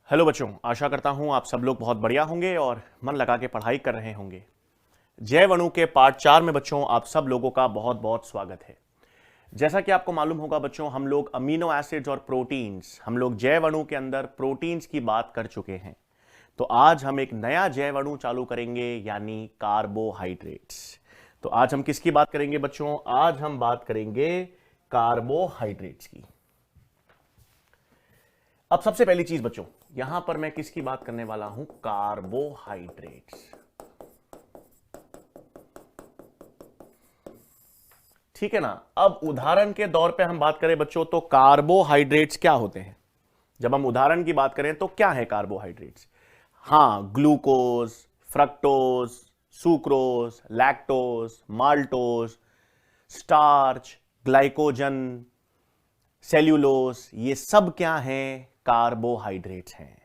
Hello बच्चों, आशा करता हूं आप सब लोग बहुत बढ़िया होंगे और मन लगा के पढ़ाई कर रहे होंगे। जैव अणु के पार्ट 4 में बच्चों आप सब लोगों का बहुत बहुत स्वागत है। जैसा कि आपको मालूम होगा बच्चों, हम लोग अमीनो एसिड्स और प्रोटीन्स, हम लोग जैव अणु के अंदर प्रोटीन्स की बात कर चुके हैं। तो आज हम एक नया जैव अणु चालू करेंगे, यानी कार्बोहाइड्रेट्स। तो आज हम किसकी बात करेंगे बच्चों? आज हम बात करेंगे कार्बोहाइड्रेट्स की। अब सबसे पहली चीज बच्चों, यहां पर मैं किसकी बात करने वाला हूं? कार्बोहाइड्रेट्स। ठीक है ना। अब उदाहरण के दौर पे हम बात करें बच्चों, तो कार्बोहाइड्रेट्स क्या होते हैं? जब हम उदाहरण की बात करें तो क्या है कार्बोहाइड्रेट्स? हाँ, glucose, fructose, sucrose, lactose, maltose, starch, glycogen, cellulose, ये सब क्या है? कार्बोहाइड्रेट्स हैं।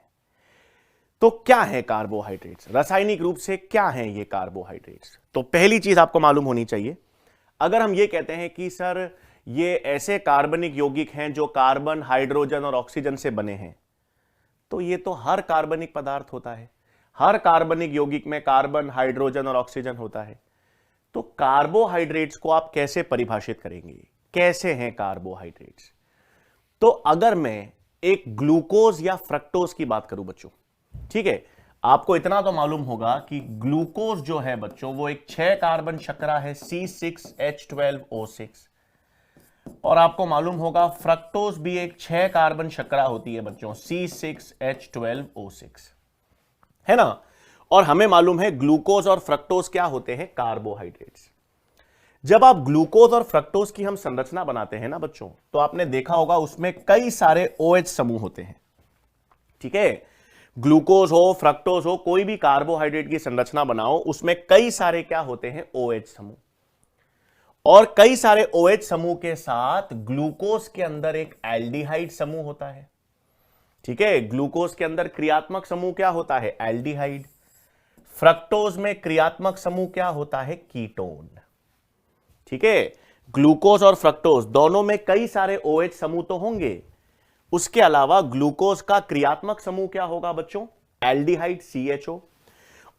तो क्या है कार्बोहाइड्रेट्स? रासायनिक रूप से क्या है ये कार्बोहाइड्रेट्स? तो पहली चीज आपको मालूम होनी चाहिए, अगर हम ये कहते हैं कि सर ये ऐसे कार्बनिक यौगिक हैं जो कार्बन, हाइड्रोजन और ऑक्सीजन से बने हैं, तो ये तो हर कार्बनिक पदार्थ होता है। हर कार्बनिक यौगिक में कार्बन, हाइड्रोजन और ऑक्सीजन होता है। तो कार्बोहाइड्रेट्स को आप कैसे परिभाषित करेंगे? कैसे हैं कार्बोहाइड्रेट्स? तो अगर मैं एक ग्लूकोज या फ्रक्टोज की बात करूं बच्चों, ठीक है, आपको इतना तो मालूम होगा कि ग्लूकोज जो है बच्चों वो एक 6 कार्बन शर्करा है, C6H12O6। और आपको मालूम होगा फ्रक्टोज भी एक 6 कार्बन शर्करा होती है बच्चों, C6H12O6, है ना। और हमें मालूम है ग्लूकोज और फ्रक्टोज क्या होते हैं? कार्बोहाइड्रेट्स। जब आप ग्लूकोज और फ्रक्टोज की हम संरचना बनाते हैं ना बच्चों, तो आपने देखा होगा उसमें कई सारे OH समूह होते हैं। ठीक है, ग्लूकोज हो, फ्रक्टोज हो, कोई भी कार्बोहाइड्रेट की संरचना बनाओ, उसमें कई सारे क्या होते हैं? OH समूह। और कई सारे OH समूह के साथ ग्लूकोज के अंदर एक एल्डिहाइड समूह होता है। ठीक है, ग्लूकोज के अंदर क्रियात्मक समूह क्या होता है? एल्डिहाइड। फ्रक्टोज में क्रियात्मक समूह क्या होता है? कीटोन। ठीक है, ग्लूकोज और फ्रक्टोज दोनों में कई सारे OH समूह तो होंगे, उसके अलावा ग्लूकोज का क्रियात्मक समूह क्या होगा बच्चों? Aldehyde, CHO।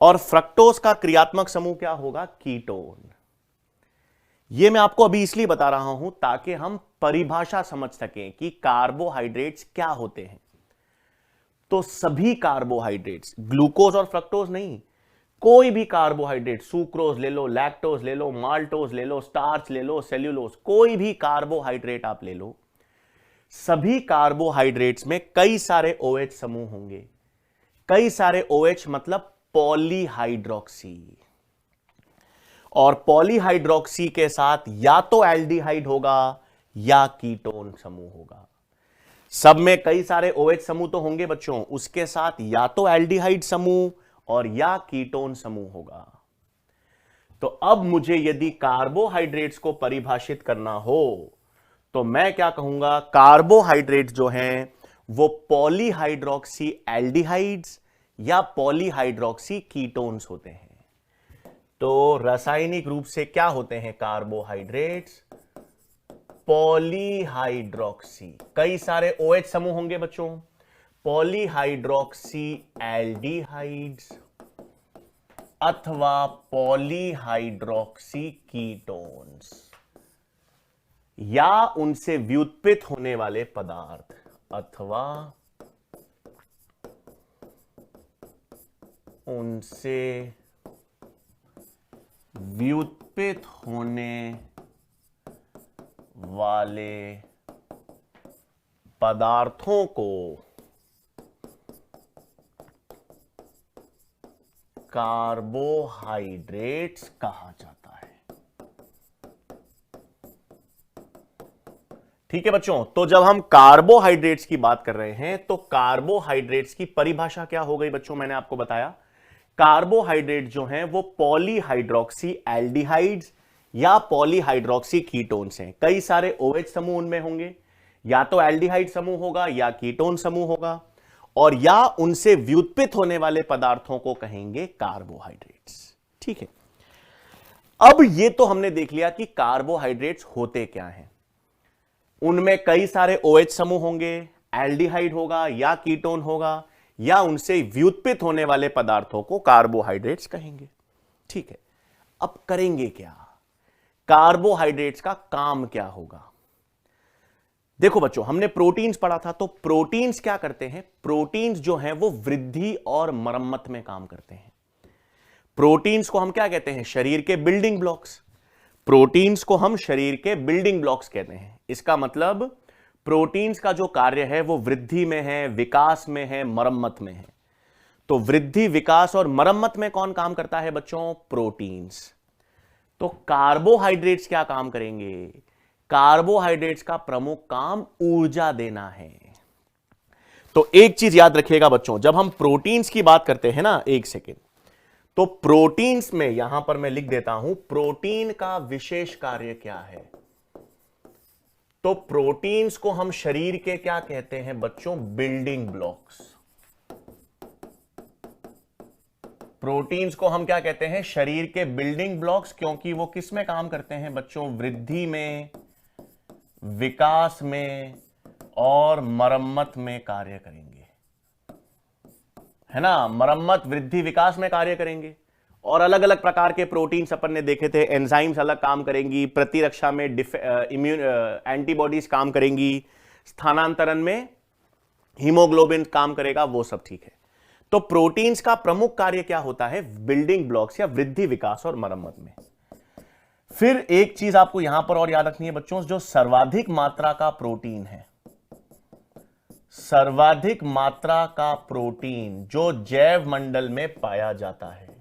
और फ्रक्टोज का क्रियात्मक समूह क्या होगा? कीटोन। यह मैं आपको अभी इसलिए बता रहा हूं ताकि हम परिभाषा समझ सकें कि कार्बोहाइड्रेट्स क्या होते हैं। तो सभी कार्बोहाइड्रेट्स, ग्लूकोज और फ्रक्टोज नहीं, कोई भी कार्बोहाइड्रेट, सुक्रोज ले लो, लैक्टोज ले लो, माल्टोज ले लो, स्टार्च ले लो, सेल्यूलोज, कोई भी कार्बोहाइड्रेट आप ले लो, सभी कार्बोहाइड्रेट्स में कई सारे OH समूह होंगे। कई सारे OH मतलब पॉलीहाइड्रोक्सी। और पॉलीहाइड्रोक्सी के साथ या तो एल्डिहाइड होगा या कीटोन समूह होगा। सब में कई सारे OH समूह तो होंगे बच्चों, उसके साथ या तो एल्डिहाइड समूह और या कीटोन समूह होगा। तो अब मुझे यदि कार्बोहाइड्रेट्स को परिभाषित करना हो तो मैं क्या कहूंगा? कार्बोहाइड्रेट्स जो हैं वो पॉलीहाइड्रोक्सी एल्डिहाइड्स या पॉलीहाइड्रोक्सी कीटोन्स होते हैं। तो रासायनिक रूप से क्या होते हैं कार्बोहाइड्रेट्स? पॉलीहाइड्रोक्सी। कई सारे OH समूह होंगे बच्चों, पॉलीहाइड्रोक्सी एल्डिहाइड्स अथवा पॉलीहाइड्रोक्सी कीटोन्स, या उनसे व्युत्पन्न होने वाले पदार्थ, अथवा उनसे व्युत्पन्न होने वाले पदार्थों को कार्बोहाइड्रेट्स कहा जाता है। ठीक है बच्चों, तो जब हम कार्बोहाइड्रेट्स की बात कर रहे हैं तो कार्बोहाइड्रेट्स की परिभाषा क्या हो गई बच्चों? मैंने आपको बताया कार्बोहाइड्रेट जो हैं वो पॉलीहाइड्रोक्सी एल्डिहाइड्स या पॉलीहाइड्रोक्सी कीटोन्स हैं। कई सारे OH समूह उनमें होंगे, या तो एल्डिहाइड समूह होगा या कीटोन समूह होगा, और या उनसे व्युत्पन्न होने वाले पदार्थों को कहेंगे कार्बोहाइड्रेट्स। ठीक है, अब ये तो हमने देख लिया कि कार्बोहाइड्रेट्स होते क्या हैं। उनमें कई सारे OH समूह होंगे, एल्डिहाइड होगा या कीटोन होगा, या उनसे व्युत्पन्न होने वाले पदार्थों को कार्बोहाइड्रेट्स कहेंगे। ठीक है, अब करेंगे क्या, कार्बोहाइड्रेट्स का काम क्या होगा। देखो बच्चों, हमने प्रोटीन्स पढ़ा था, तो प्रोटीन्स क्या करते हैं, प्रोटीन्स जो हैं वो वृद्धि और मरम्मत में काम करते हैं। प्रोटीन्स को हम क्या कहते हैं, शरीर के बिल्डिंग ब्लॉक्स। प्रोटीन्स को हम शरीर के बिल्डिंग ब्लॉक्स कहते हैं। इसका मतलब प्रोटीन्स का जो कार्य है वो वृद्धि में है, विकास में है, मरम्मत में है। तो वृद्धि, विकास और मरम्मत में कौन काम करता है बच्चों, प्रोटीन्स। तो कार्बोहाइड्रेट्स क्या काम करेंगे, कार्बोहाइड्रेट्स का प्रमुख काम ऊर्जा देना है। तो एक चीज याद रखिएगा बच्चों, जब हम प्रोटीन्स की बात करते हैं ना, एक सेकेंड, तो प्रोटीन्स में यहां पर मैं लिख देता हूं, प्रोटीन का विशेष कार्य क्या है। तो प्रोटीन्स को हम शरीर के क्या कहते हैं बच्चों, बिल्डिंग ब्लॉक्स। प्रोटीन्स को हम क्या कहते हैं, शरीर के बिल्डिंग ब्लॉक्स, क्योंकि वो किस में काम करते हैं बच्चों, वृद्धि में, विकास में और मरम्मत में कार्य करेंगे, है ना। मरम्मत, वृद्धि, विकास में कार्य करेंगे। और अलग अलग प्रकार के प्रोटीन्स अपन ने देखे थे, एंजाइम्स अलग काम करेंगी, प्रतिरक्षा में इम्यून एंटीबॉडीज काम करेंगी, स्थानांतरण में हीमोग्लोबिन काम करेगा, वो सब ठीक है। तो प्रोटीन्स का प्रमुख कार्य क्या होता है, बिल्डिंग ब्लॉक्स या वृद्धि, विकास और मरम्मत में। फिर एक चीज आपको यहां पर और याद रखनी है बच्चों, जो सर्वाधिक मात्रा का प्रोटीन है, सर्वाधिक मात्रा का प्रोटीन जो जैव मंडल में पाया जाता है,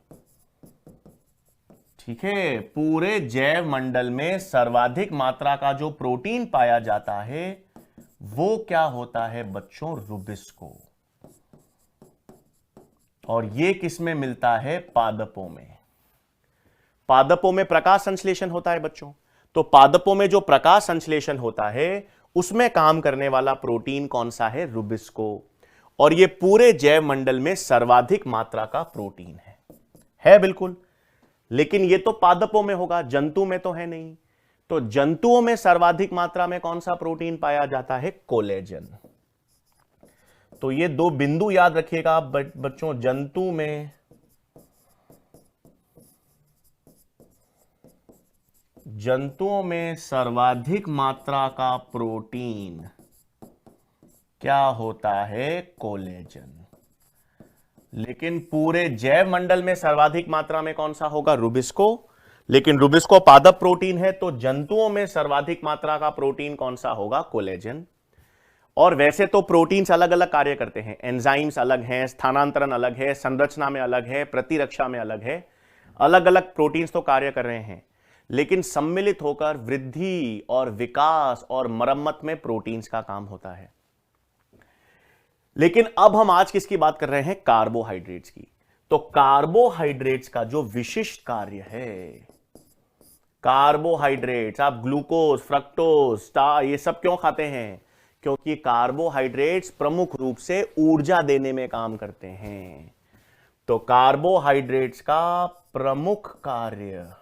ठीक है, पूरे जैव मंडल में सर्वाधिक मात्रा का जो प्रोटीन पाया जाता है वो क्या होता है बच्चों, रुबिस्को। और ये किस में मिलता है, पादपों में। पादपों में प्रकाश संश्लेषण होता है बच्चों। तो पादपों में जो प्रकाश संश्लेषण होता है उसमें काम करने वाला प्रोटीन कौन सा है, रुबिस्को। और ये पूरे जैव मंडल में सर्वाधिक मात्रा का प्रोटीन है बिल्कुल। लेकिन ये तो पादपों में होगा, जंतु में तो है नहीं। तो जंतुओं में सर्वाधिक मात्रा में कौन सा प्रोटीन पाया जाता है, कोलेजन। तो ये दो बिंदु याद रखिएगा बच्चों, जंतुओं में सर्वाधिक मात्रा का प्रोटीन क्या होता है, कोलेजन। लेकिन पूरे जैव मंडल में सर्वाधिक मात्रा में कौन सा होगा, रुबिस्को। लेकिन रुबिस्को पादप प्रोटीन है, तो जंतुओं में सर्वाधिक मात्रा का प्रोटीन कौन सा होगा, कोलेजन। और वैसे तो प्रोटीन्स अलग अलग कार्य करते हैं, एंजाइम्स अलग हैं, स्थानांतरण अलग है, संरचना में अलग है, प्रतिरक्षा में अलग है, अलग अलग प्रोटीन्स तो कार्य कर रहे हैं। लेकिन सम्मिलित होकर वृद्धि और विकास और मरम्मत में प्रोटीन्स का काम होता है। लेकिन अब हम आज किसकी बात कर रहे हैं, कार्बोहाइड्रेट्स की। तो कार्बोहाइड्रेट्स का जो विशिष्ट कार्य है, कार्बोहाइड्रेट्स, आप ग्लूकोज, फ्रक्टोज, स्टार, ये सब क्यों खाते हैं, क्योंकि कार्बोहाइड्रेट्स प्रमुख रूप से ऊर्जा देने में काम करते हैं। तो कार्बोहाइड्रेट्स का प्रमुख कार्य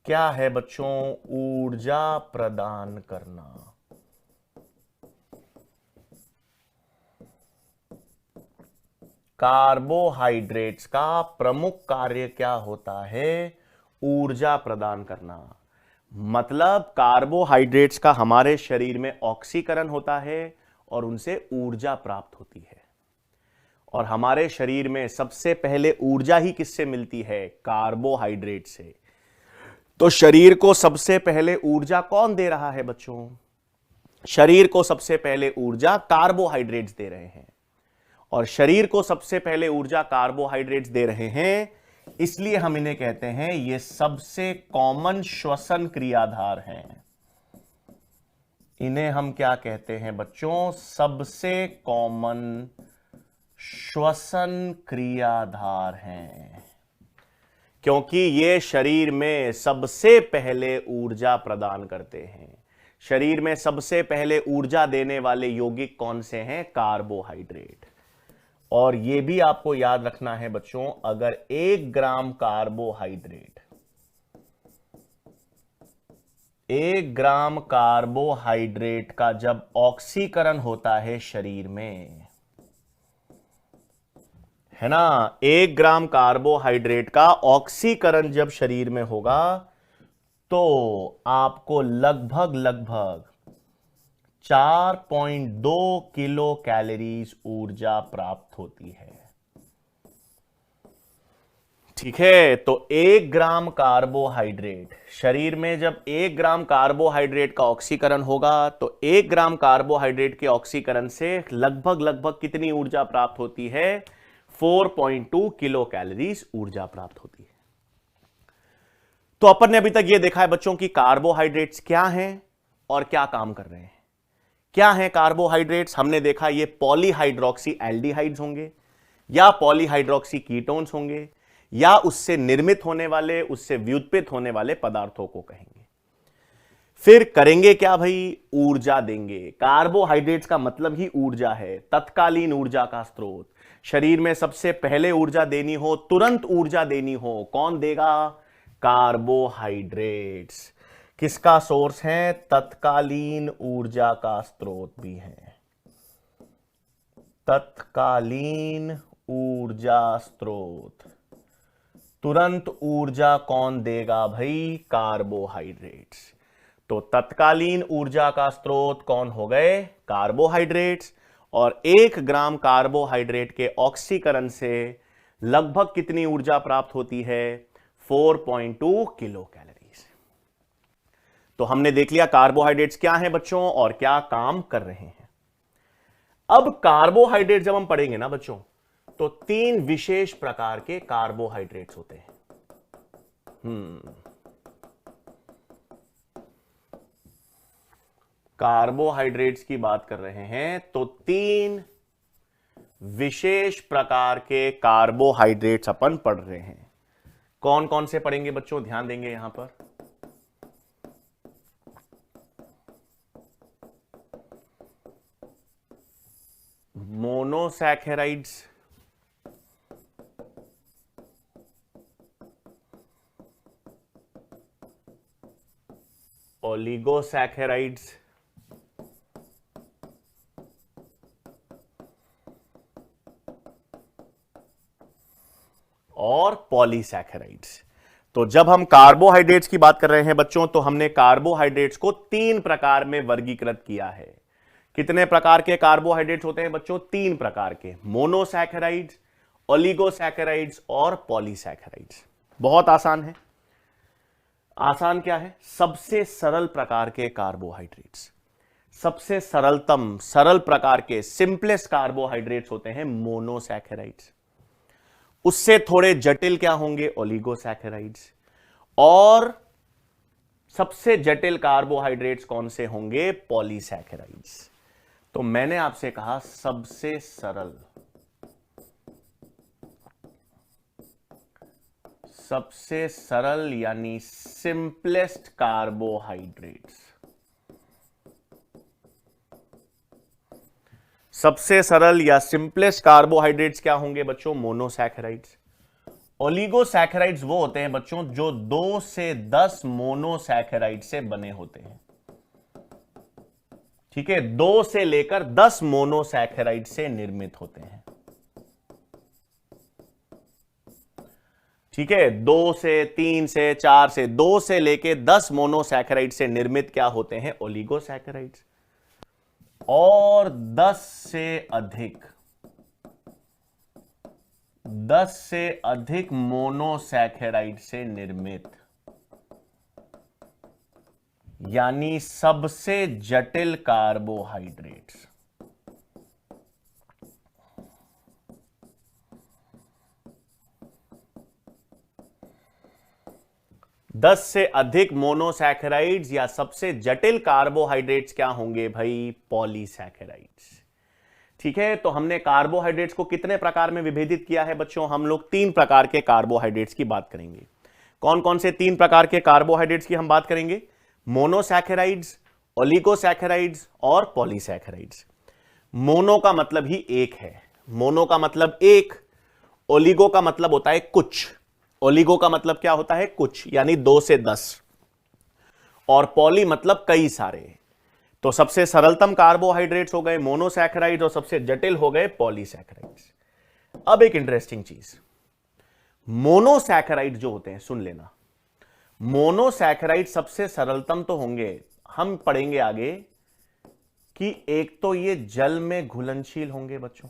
क्या है बच्चों, ऊर्जा प्रदान करना। कार्बोहाइड्रेट्स का प्रमुख कार्य क्या होता है, ऊर्जा प्रदान करना। मतलब कार्बोहाइड्रेट्स का हमारे शरीर में ऑक्सीकरण होता है और उनसे ऊर्जा प्राप्त होती है। और हमारे शरीर में सबसे पहले ऊर्जा ही किससे मिलती है, कार्बोहाइड्रेट से। तो शरीर को सबसे पहले ऊर्जा कौन दे रहा है बच्चों, शरीर को सबसे पहले ऊर्जा कार्बोहाइड्रेट्स दे रहे हैं। और शरीर को सबसे पहले ऊर्जा कार्बोहाइड्रेट्स दे रहे हैं, इसलिए हम इन्हें कहते हैं ये सबसे कॉमन श्वसन क्रियाधार हैं। इन्हें हम क्या कहते हैं बच्चों, सबसे कॉमन श्वसन क्रियाधार हैं, क्योंकि ये शरीर में सबसे पहले ऊर्जा प्रदान करते हैं। शरीर में सबसे पहले ऊर्जा देने वाले यौगिक कौन से हैं, कार्बोहाइड्रेट। और यह भी आपको याद रखना है बच्चों, अगर 1 ग्राम कार्बोहाइड्रेट, 1 ग्राम कार्बोहाइड्रेट का जब ऑक्सीकरण होता है शरीर में, है ना। 1 ग्राम कार्बोहाइड्रेट का ऑक्सीकरण जब शरीर में होगा तो आपको लगभग लगभग 4.2 किलो कैलोरीज ऊर्जा प्राप्त होती है। ठीक है, तो 1 ग्राम कार्बोहाइड्रेट शरीर में, जब 1 ग्राम कार्बोहाइड्रेट का ऑक्सीकरण होगा तो 1 ग्राम कार्बोहाइड्रेट के ऑक्सीकरण से लगभग लगभग कितनी ऊर्जा प्राप्त होती है? 4.2 किलो कैलोरीज ऊर्जा प्राप्त होती है। तो अपन ने अभी तक यह देखा है बच्चों की कार्बोहाइड्रेट्स क्या हैं और क्या काम कर रहे हैं। क्या है कार्बोहाइड्रेट्स? हमने देखा ये पॉलीहाइड्रोक्सी एल्डिहाइड्स होंगे या पॉलीहाइड्रोक्सी कीटोन्स होंगे या उससे निर्मित होने वाले, उससे व्युत्पन्न होने वाले पदार्थों को कहेंगे। फिर करेंगे क्या भाई? ऊर्जा देंगे। कार्बोहाइड्रेट्स का मतलब ही ऊर्जा है, तत्कालीन ऊर्जा का स्रोत। शरीर में सबसे पहले ऊर्जा देनी हो, तुरंत ऊर्जा देनी हो, कौन देगा? कार्बोहाइड्रेट्स। किसका सोर्स है? तत्कालीन ऊर्जा का स्रोत भी है। तत्कालीन ऊर्जा स्रोत। तुरंत ऊर्जा कौन देगा भाई? कार्बोहाइड्रेट्स। तो तत्कालीन ऊर्जा का स्रोत कौन हो गए? कार्बोहाइड्रेट्स। और 1 ग्राम कार्बोहाइड्रेट के ऑक्सीकरण से लगभग कितनी ऊर्जा प्राप्त होती है? 4.2 किलो कैलोरीज। तो हमने देख लिया कार्बोहाइड्रेट्स क्या हैं बच्चों और क्या काम कर रहे हैं। अब कार्बोहाइड्रेट जब हम पढ़ेंगे ना बच्चों, तो 3 विशेष प्रकार के कार्बोहाइड्रेट्स होते हैं। कार्बोहाइड्रेट्स की बात कर रहे हैं तो 3 विशेष प्रकार के कार्बोहाइड्रेट्स अपन पढ़ रहे हैं। कौन कौन से पढ़ेंगे बच्चों? ध्यान देंगे यहां पर। मोनोसैकेराइड्स, ओलिगोसैकेराइड्स और पॉलीसैकेराइड्स। तो जब हम कार्बोहाइड्रेट्स की बात कर रहे हैं बच्चों, तो हमने कार्बोहाइड्रेट्स को 3 प्रकार में वर्गीकृत किया है। कितने प्रकार के कार्बोहाइड्रेट्स होते हैं बच्चों? 3 प्रकार के। मोनोसैकेराइड्स, ओलिगोसैकेराइड्स और पॉलीसैकेराइड्स। बहुत आसान है। आसान क्या है? सबसे सरल प्रकार के कार्बोहाइड्रेट्स, सबसे सरलतम, सरल प्रकार के सिंपलेस्ट कार्बोहाइड्रेट्स होते हैं मोनोसैकेराइड्स। उससे थोड़े जटिल क्या होंगे? ओलिगोसैकेराइड्स। और सबसे जटिल कार्बोहाइड्रेट्स कौन से होंगे? पॉलीसैकेराइड्स। तो मैंने आपसे कहा सबसे सरल, सबसे सरल यानी सिंपलेस्ट कार्बोहाइड्रेट्स। सबसे सरल या सिंपलेस्ट कार्बोहाइड्रेट्स क्या होंगे बच्चों? मोनोसैकेराइड्स। ओलिगोसैकेराइड्स वो होते हैं बच्चों जो 2 से 10 मोनोसैकेराइड से बने होते हैं। ठीक है, 2 से लेकर 10 मोनोसैकेराइड से निर्मित होते हैं। ठीक है, 2 से 3 से 4 से 2 से लेके 10 मोनोसैकेराइड से निर्मित क्या होते हैं? ओलिगोसैकेराइड्स। और 10 से अधिक मोनोसैकेराइड से निर्मित यानी सबसे जटिल कार्बोहाइड्रेट्स। 10 से अधिक मोनोसैकेराइड्स या सबसे जटिल कार्बोहाइड्रेट्स क्या होंगे भाई? पॉलीसैकेराइड्स। ठीक है, तो हमने कार्बोहाइड्रेट्स को कितने प्रकार में विभेदित किया है बच्चों? हम लोग 3 प्रकार के कार्बोहाइड्रेट्स की बात करेंगे। कौन कौन से 3 प्रकार के कार्बोहाइड्रेट्स की हम बात करेंगे? मोनोसैकेराइड्स, ओलिगोसैकेराइड्स और पॉलीसैकेराइड्स। मोनो का मतलब ही एक है, मोनो का मतलब एक, ओलिगो का मतलब होता है कुछ, ओलिगो का मतलब क्या होता है? कुछ, यानी 2 से 10, और पॉली मतलब कई सारे। तो सबसे सरलतम कार्बोहाइड्रेट्स हो गए मोनोसैकेराइड्स और सबसे जटिल हो गए पॉलीसैकेराइड्स। अब एक इंटरेस्टिंग चीज, मोनोसैकेराइड जो होते हैं, सुन लेना, मोनोसैकेराइड सबसे सरलतम तो होंगे, हम पढ़ेंगे आगे कि एक तो ये जल में घुलनशील होंगे बच्चों,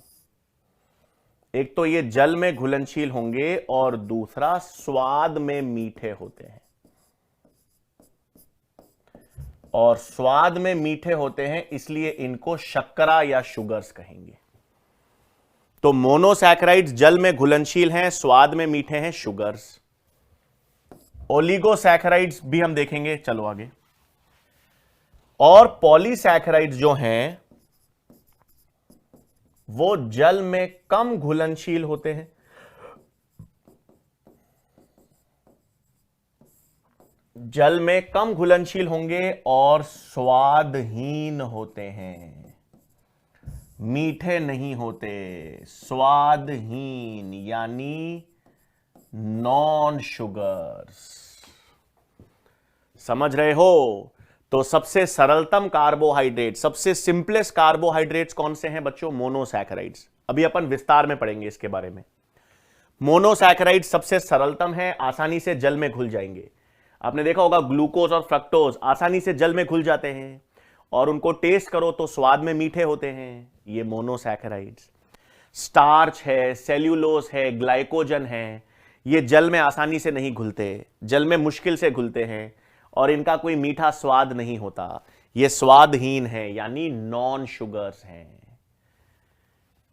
एक तो ये जल में घुलनशील होंगे और दूसरा स्वाद में मीठे होते हैं, और स्वाद में मीठे होते हैं इसलिए इनको शक्करा या शुगर्स कहेंगे। तो मोनोसैकेराइड्स जल में घुलनशील हैं, स्वाद में मीठे हैं, शुगर्स। ओलिगोसैकेराइड्स भी हम देखेंगे, चलो आगे। और पॉलीसैकेराइड्स जो हैं वो जल में कम घुलनशील होते हैं, जल में कम घुलनशील होंगे और स्वादहीन होते हैं, मीठे नहीं होते, स्वादहीन यानी नॉन शुगर्स। समझ रहे हो? तो सबसे सरलतम कार्बोहाइड्रेट, सबसे सिंपलेस्ट कार्बोहाइड्रेट्स कौन से हैं बच्चों? मोनोसैकेराइड्स। अभी अपन विस्तार में पढ़ेंगे इसके बारे में। मोनोसैकेराइड्स सबसे सरलतम है, आसानी से जल में घुल जाएंगे। आपने देखा होगा ग्लूकोज और फ्रक्टोज आसानी से जल में घुल जाते हैं और उनको टेस्ट करो तो स्वाद में मीठे होते हैं, ये मोनोसैकेराइड्स। स्टार्च है, सेल्यूलोज है, ग्लाइकोजन है, ये जल में आसानी से नहीं घुलते, जल में मुश्किल से घुलते हैं और इनका कोई मीठा स्वाद नहीं होता, ये स्वादहीन है यानी नॉन शुगर्स हैं।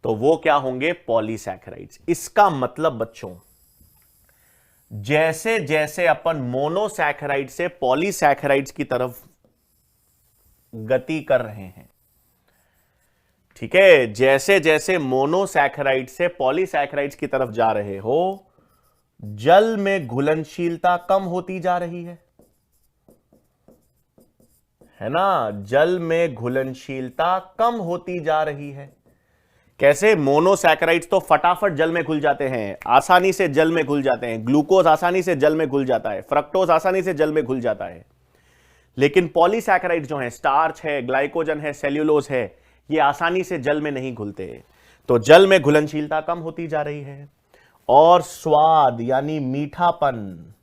तो वो क्या होंगे? पॉलीसैकेराइड्स। इसका मतलब बच्चों जैसे जैसे अपन मोनोसैकेराइड से पॉलीसैकेराइड्स की तरफ गति कर रहे हैं, ठीक है, जैसे जैसे मोनोसैकेराइड से पॉलीसैकेराइड्स की तरफ जा रहे हो, जल में घुलनशीलता कम होती जा रही है ना, जल में घुलनशीलता कम होती जा रही है। कैसे? मोनोसैकेराइड्स तो फटाफट जल में घुल जाते हैं, आसानी से जल में घुल जाते हैं, ग्लूकोज आसानी से जल में घुल जाता है, फ्रक्टोज आसानी से जल में घुल जाता है। लेकिन पॉलीसैकेराइड्स जो हैं, स्टार्च है, ग्लाइकोजन है, सेल्यूलोज है, ये आसानी से जल में नहीं घुलते, तो जल में घुलनशीलता कम होती जा रही है और स्वाद यानी मीठापन,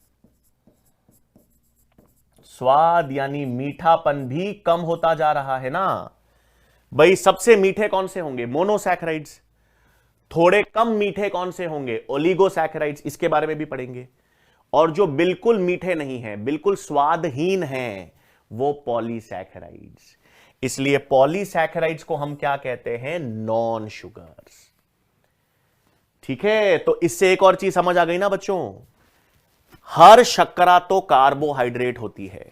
स्वाद यानी मीठापन भी कम होता जा रहा है ना। भाई सबसे मीठे कौन से होंगे? मोनोसैकेराइड्स। थोड़े कम मीठे कौन से होंगे? ओलिगोसैकेराइड्स, इसके बारे में भी पढ़ेंगे। और जो बिल्कुल मीठे नहीं हैं, बिल्कुल स्वादहीन हैं, वो पॉलीसैकेराइड्स। इसलिए पॉलीसैकेराइड्स को हम क्या कहते हैं? Non sugars. ठीक है, तो इससे एक और चीज समझ आ गई ना बच्चों, हर शर्करा तो कार्बोहाइड्रेट होती है,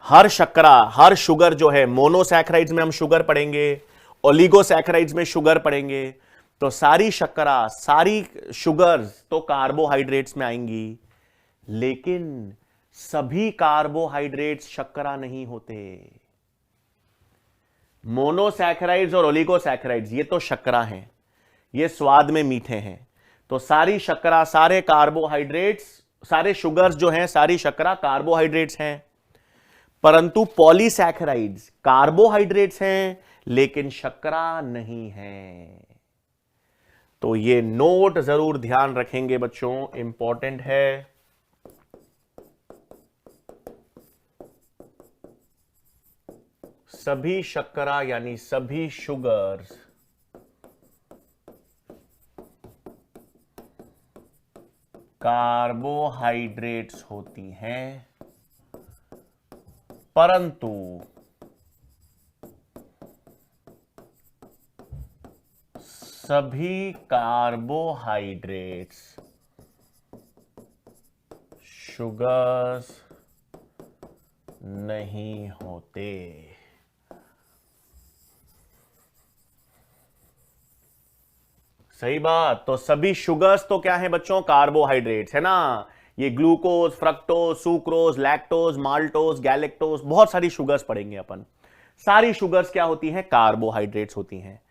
हर शर्करा, हर शुगर जो है, मोनोसैकेराइड्स में हम शुगर पढ़ेंगे, ओलिगोसैकेराइड्स में शुगर पढ़ेंगे, तो सारी शर्करा, सारी शुगर्स तो कार्बोहाइड्रेट्स में आएंगी, लेकिन सभी कार्बोहाइड्रेट्स शर्करा नहीं होते। मोनोसैकेराइड्स और ओलिगोसैकेराइड्स ये तो शर्करा हैं, ये स्वाद में मीठे हैं, तो सारी शर्करा, सारे कार्बोहाइड्रेट्स, सारे शुगर्स जो हैं, सारी शर्करा कार्बोहाइड्रेट्स हैं। परंतु पॉलीसैकेराइड्स कार्बोहाइड्रेट्स हैं लेकिन शर्करा नहीं है। तो ये नोट जरूर ध्यान रखेंगे बच्चों, इंपॉर्टेंट है। सभी शर्करा यानी सभी शुगर्स कार्बोहाइड्रेट्स होती हैं, परंतु सभी कार्बोहाइड्रेट्स शुगर्स नहीं होते। सही बात। तो सभी शुगर्स तो क्या है बच्चों? कार्बोहाइड्रेट्स है ना। ये glucose, fructose, sucrose, lactose, maltose, galactose, बहुत सारी शुगर्स पढ़ेंगे अपन। सारी शुगर्स क्या होती हैं? कार्बोहाइड्रेट्स होती हैं।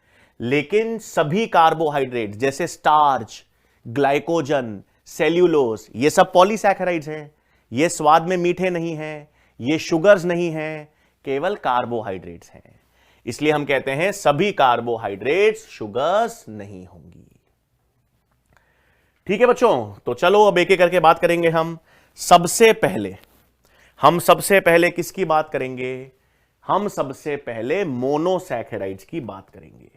लेकिन सभी कार्बोहाइड्रेट्स जैसे स्टार्च, ग्लाइकोजन, सेल्यूलोज, ये सब पॉलीसैकेराइड्स हैं, ये स्वाद में मीठे नहीं हैं, ये शुगर्स नहीं हैं, केवल कार्बोहाइड्रेट्स हैं। इसलिए हम कहते हैं सभी कार्बोहाइड्रेट्स शुगर्स नहीं होंगी। ठीक है बच्चों, तो चलो अब एक एक करके बात करेंगे। हम सबसे पहले किसकी बात करेंगे? हम सबसे पहले मोनोसैकेराइड्स की बात करेंगे।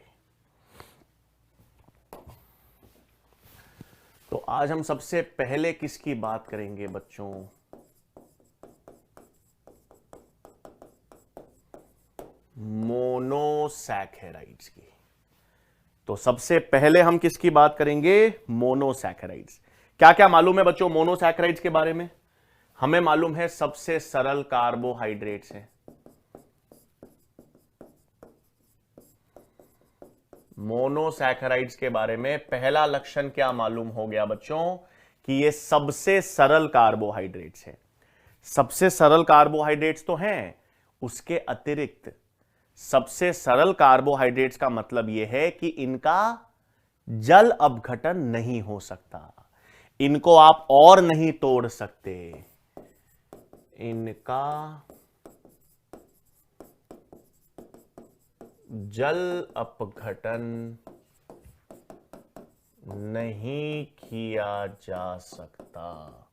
तो आज हम सबसे पहले किसकी बात करेंगे बच्चों? मोनोसैकेराइड्स की। तो सबसे पहले हम किसकी बात करेंगे? मोनोसैकेराइड्स। क्या क्या मालूम है बच्चों मोनोसैकेराइड्स के बारे में? हमें मालूम है सबसे सरल कार्बोहाइड्रेट्स हैं। मोनोसैकेराइड्स के बारे में पहला लक्षण क्या मालूम हो गया बच्चों? कि ये सबसे सरल कार्बोहाइड्रेट्स हैं। सबसे सरल कार्बोहाइड्रेट्स तो हैं, उसके अतिरिक्त सबसे सरल कार्बोहाइड्रेट्स का मतलब यह है कि इनका जल अपघटन नहीं हो सकता, इनको आप और नहीं तोड़ सकते, इनका जल अपघटन नहीं किया जा सकता।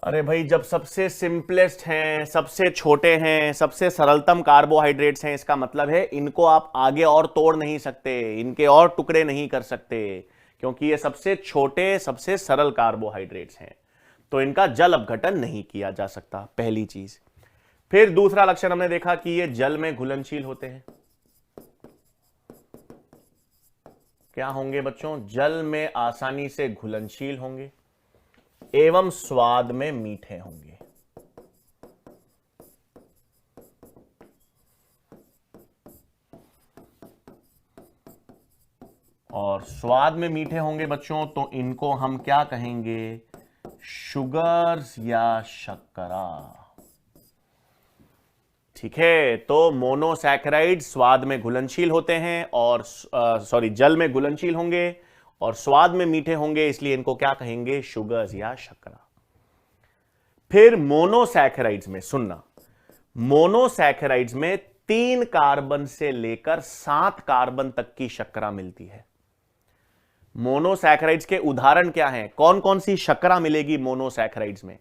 अरे भाई, जब सबसे सिंपलेस्ट हैं, सबसे छोटे हैं, सबसे सरलतम कार्बोहाइड्रेट्स हैं, इसका मतलब है इनको आप आगे और तोड़ नहीं सकते, इनके और टुकड़े नहीं कर सकते, क्योंकि ये सबसे छोटे सबसे सरल कार्बोहाइड्रेट्स हैं, तो इनका जल अपघटन नहीं किया जा सकता, पहली चीज। फिर दूसरा लक्षण हमने देखा कि ये जल में घुलनशील होते हैं। क्या होंगे बच्चों? जल में आसानी से घुलनशील होंगे एवं स्वाद में मीठे होंगे। और स्वाद में मीठे होंगे बच्चों, तो इनको हम क्या कहेंगे? शुगर्स या शर्करा। ठीक है, तो मोनोसैकेराइड स्वाद में घुलनशील होते हैं और जल में घुलनशील होंगे और स्वाद में मीठे होंगे, इसलिए इनको क्या कहेंगे? शुगर्स या शर्करा। फिर मोनोसैकेराइड्स में सुनना, मोनोसैकेराइड्स में 3 कार्बन से लेकर 7 कार्बन तक की शर्करा मिलती है। मोनोसैकेराइड्स के उदाहरण क्या हैं? कौन कौन सी शर्करा मिलेगी मोनोसैकेराइड्स में?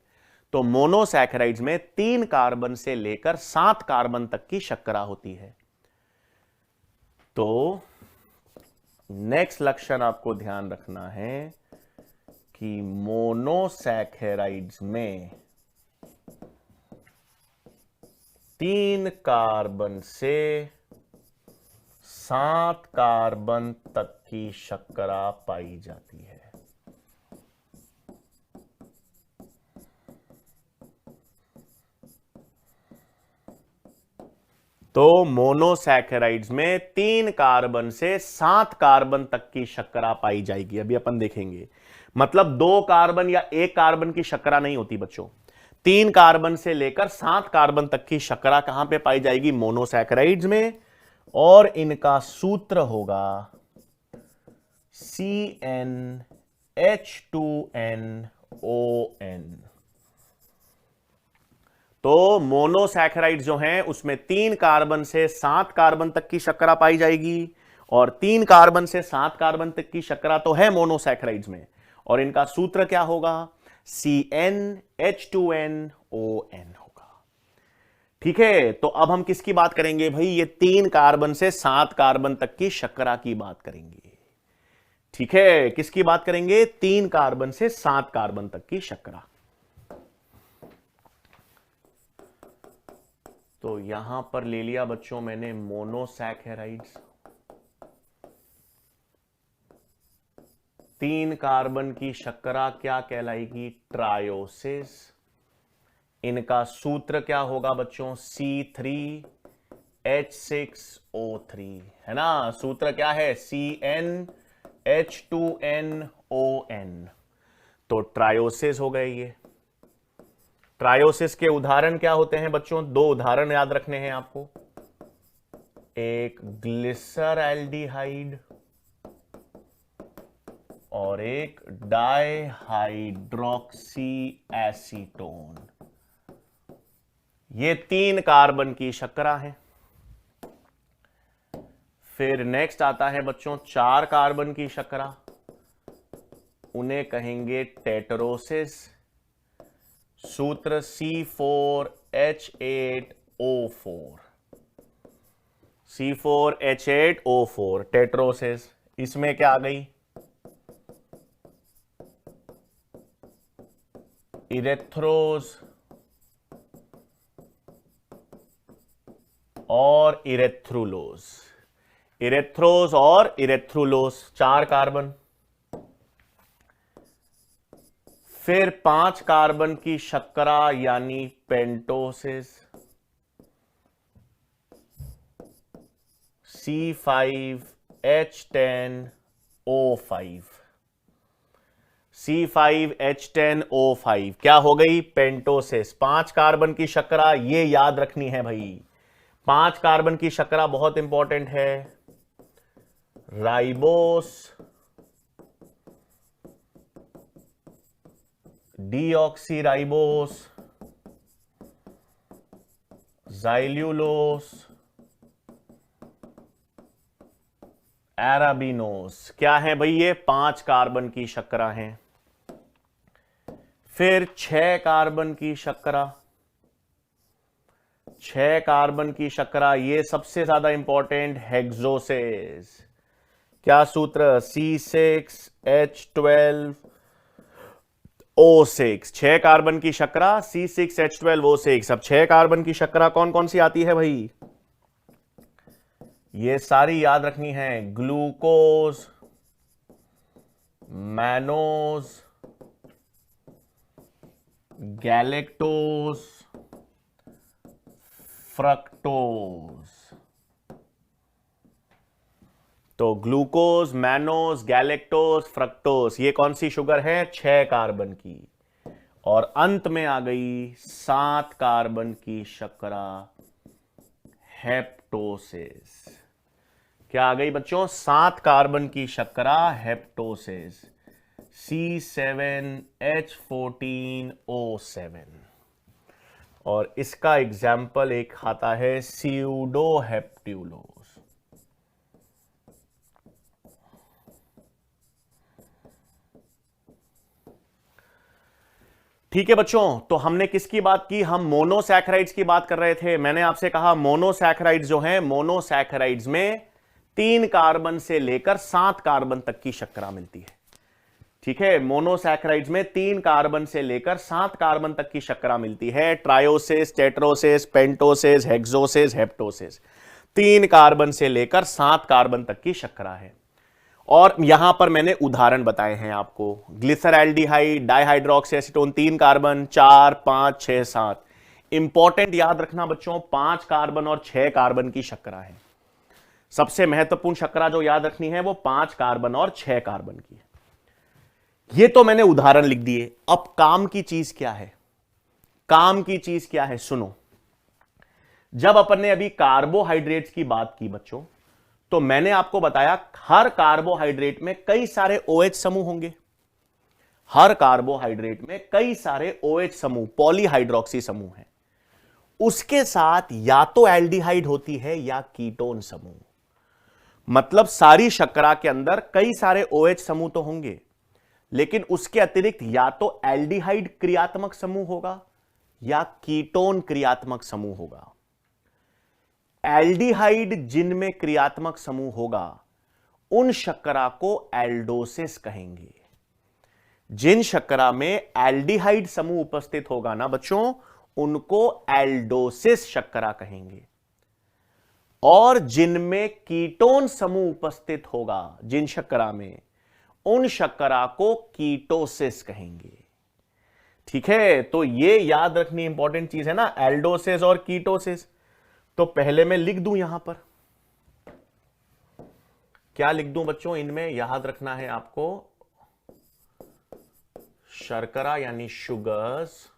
तो मोनोसैकेराइड्स में 3 कार्बन से लेकर 7 कार्बन तक की शर्करा होती है। तो नेक्स्ट लक्षण आपको ध्यान रखना है कि मोनोसैकेराइड्स में 3 कार्बन से 7 कार्बन तक की शर्करा पाई जाती है। तो मोनोसैकेराइड्स में 3 कार्बन से 7 कार्बन तक की शर्करा पाई जाएगी। अभी अपन देखेंगे, मतलब 2 कार्बन या 1 कार्बन की शर्करा नहीं होती बच्चों, 3 कार्बन से लेकर 7 कार्बन तक की शर्करा कहां पे पाई जाएगी? मोनोसैकेराइड्स में। और इनका सूत्र होगा CnH2nOn। तो मोनोसैकेराइड जो हैं उसमें 3 कार्बन से 7 कार्बन तक की शर्करा पाई जाएगी, और 3 कार्बन से 7 कार्बन तक की शर्करा तो है मोनोसैकेराइड्स में, और इनका सूत्र क्या होगा? CnH2nOn होगा। ठीक है, तो अब हम किसकी बात करेंगे भाई? ये 3 कार्बन से 7 कार्बन तक की शर्करा की बात करेंगे। ठीक है, किसकी बात करेंगे? 3 कार्बन से 7 कार्बन तक की शर्करा। तो यहां पर ले लिया बच्चों मैंने मोनोसैकेराइड्स, 3 कार्बन की शर्करा क्या कहलाएगी? ट्रायोसिस। इनका सूत्र क्या होगा बच्चों? C3H6O3, है ना? सूत्र क्या है? CnH2nOn। तो ट्रायोसिस हो गए ये। ट्रायोसिस के उदाहरण क्या होते हैं बच्चों? 2 उदाहरण याद रखने हैं आपको, एक ग्लिसरैल्डिहाइड और एक डाइहाइड्रोक्सी एसीटोन। ये 3 कार्बन की शर्करा है। फिर नेक्स्ट आता है बच्चों 4 कार्बन की शर्करा, उन्हें कहेंगे टेटरोसिस। सूत्र C4H8O4, C4H8O4 टेट्रोसिस। इसमें क्या आ गई? इरेथ्रोज और इरेथ्रुलोज, इरेथ्रोज और इरेथ्रुलोज, 4 कार्बन। फिर 5 कार्बन की शर्करा यानी पेंटोसिस, C5H10O5, C5H10O5 क्या हो गई? पेंटोसिस। 5 कार्बन की शर्करा, ये याद रखनी है भाई, 5 कार्बन की शर्करा बहुत इंपॉर्टेंट है। Ribose, deoxyribose, xylulose, arabinose. क्या है भाई? ये 5 कार्बन की शर्करा हैं। फिर 6 कार्बन की शर्करा, 6 कार्बन की शर्करा, ये सबसे ज्यादा इंपॉर्टेंट, हेक्सोसेस। क्या सूत्र? C6H12O6, 6 कार्बन की शर्करा C6H12O6। अब 6 कार्बन की शर्करा कौन कौन सी आती है भाई? ये सारी याद रखनी है, ग्लूकोज, मैनोज, गैलेक्टोज, फ्रक्टोज। तो ग्लूकोज, मैनोज, गैलेक्टोज, फ्रक्टोज, ये कौन सी शुगर है? 6 कार्बन की। और अंत में आ गई 7 कार्बन की शर्करा, हेप्टोसिस। क्या आ गई बच्चों? 7 कार्बन की शर्करा, हेप्टोसिस, C7H14O7। और इसका एग्जाम्पल एक आता है स्यूडोहेप्ट्यूलोस। ठीक है बच्चों, तो हमने किसकी बात की? हम मोनोसैकेराइड्स की बात कर रहे थे। मैंने आपसे कहा मोनोसैकेराइड्स जो हैं, मोनोसैकेराइड्स में 3 कार्बन से लेकर 7 कार्बन तक की शर्करा मिलती है। ठीक है, मोनोसैकेराइड्स में 3 कार्बन से लेकर 7 कार्बन तक की शर्करा मिलती है। ट्रायोसिस, टेट्रोसिस, पेंटोसिस, हेक्सोसिस, हेप्टोसिस, 3 कार्बन से लेकर 7 कार्बन तक की शर्करा है। और यहां पर मैंने उदाहरण बताए हैं आपको, ग्लिसरैल्डिहाइड, डाइहाइड्रोक्सी एसीटोन, 3 कार्बन, 4, 5, 6, 7। इंपॉर्टेंट याद रखना बच्चों, 5 कार्बन और 6 कार्बन की शर्करा है। सबसे महत्वपूर्ण शर्करा जो याद रखनी है वो 5 कार्बन और 6 कार्बन की है। ये तो मैंने उदाहरण लिख दिए। अब काम की चीज क्या है? काम की चीज क्या है? सुनो, जब अपन ने अभी कार्बोहाइड्रेट्स की बात की बच्चों, तो मैंने आपको बताया हर कार्बोहाइड्रेट में कई सारे OH समूह होंगे। हर कार्बोहाइड्रेट में कई सारे OH समूह, पॉलीहाइड्रोक्सी समूह हैं। उसके साथ या तो एल्डिहाइड होती है या कीटोन समूह। मतलब सारी शर्करा के अंदर कई सारे OH समूह तो होंगे, लेकिन उसके अतिरिक्त या तो एल्डिहाइड क्रियात्मक समूह होगा या कीटोन क्रियात्मक समूह होगा। एल्डिहाइड जिनमें क्रियात्मक समूह होगा उन शर्करा को एल्डोसिस कहेंगे। जिन शर्करा में एल्डिहाइड समूह उपस्थित होगा ना बच्चों, उनको एल्डोसिस शर्करा कहेंगे। और जिनमें कीटोन समूह उपस्थित होगा, जिन शर्करा में, उन शर्करा को कीटोसिस कहेंगे। ठीक है, तो ये याद रखनी इंपॉर्टेंट चीज है ना, एल्डोसिस और कीटोसिस। तो पहले मैं लिख दूं यहां पर, क्या लिख दूं बच्चों? इनमें याद रखना है आपको, शर्करा यानी शुगर्स,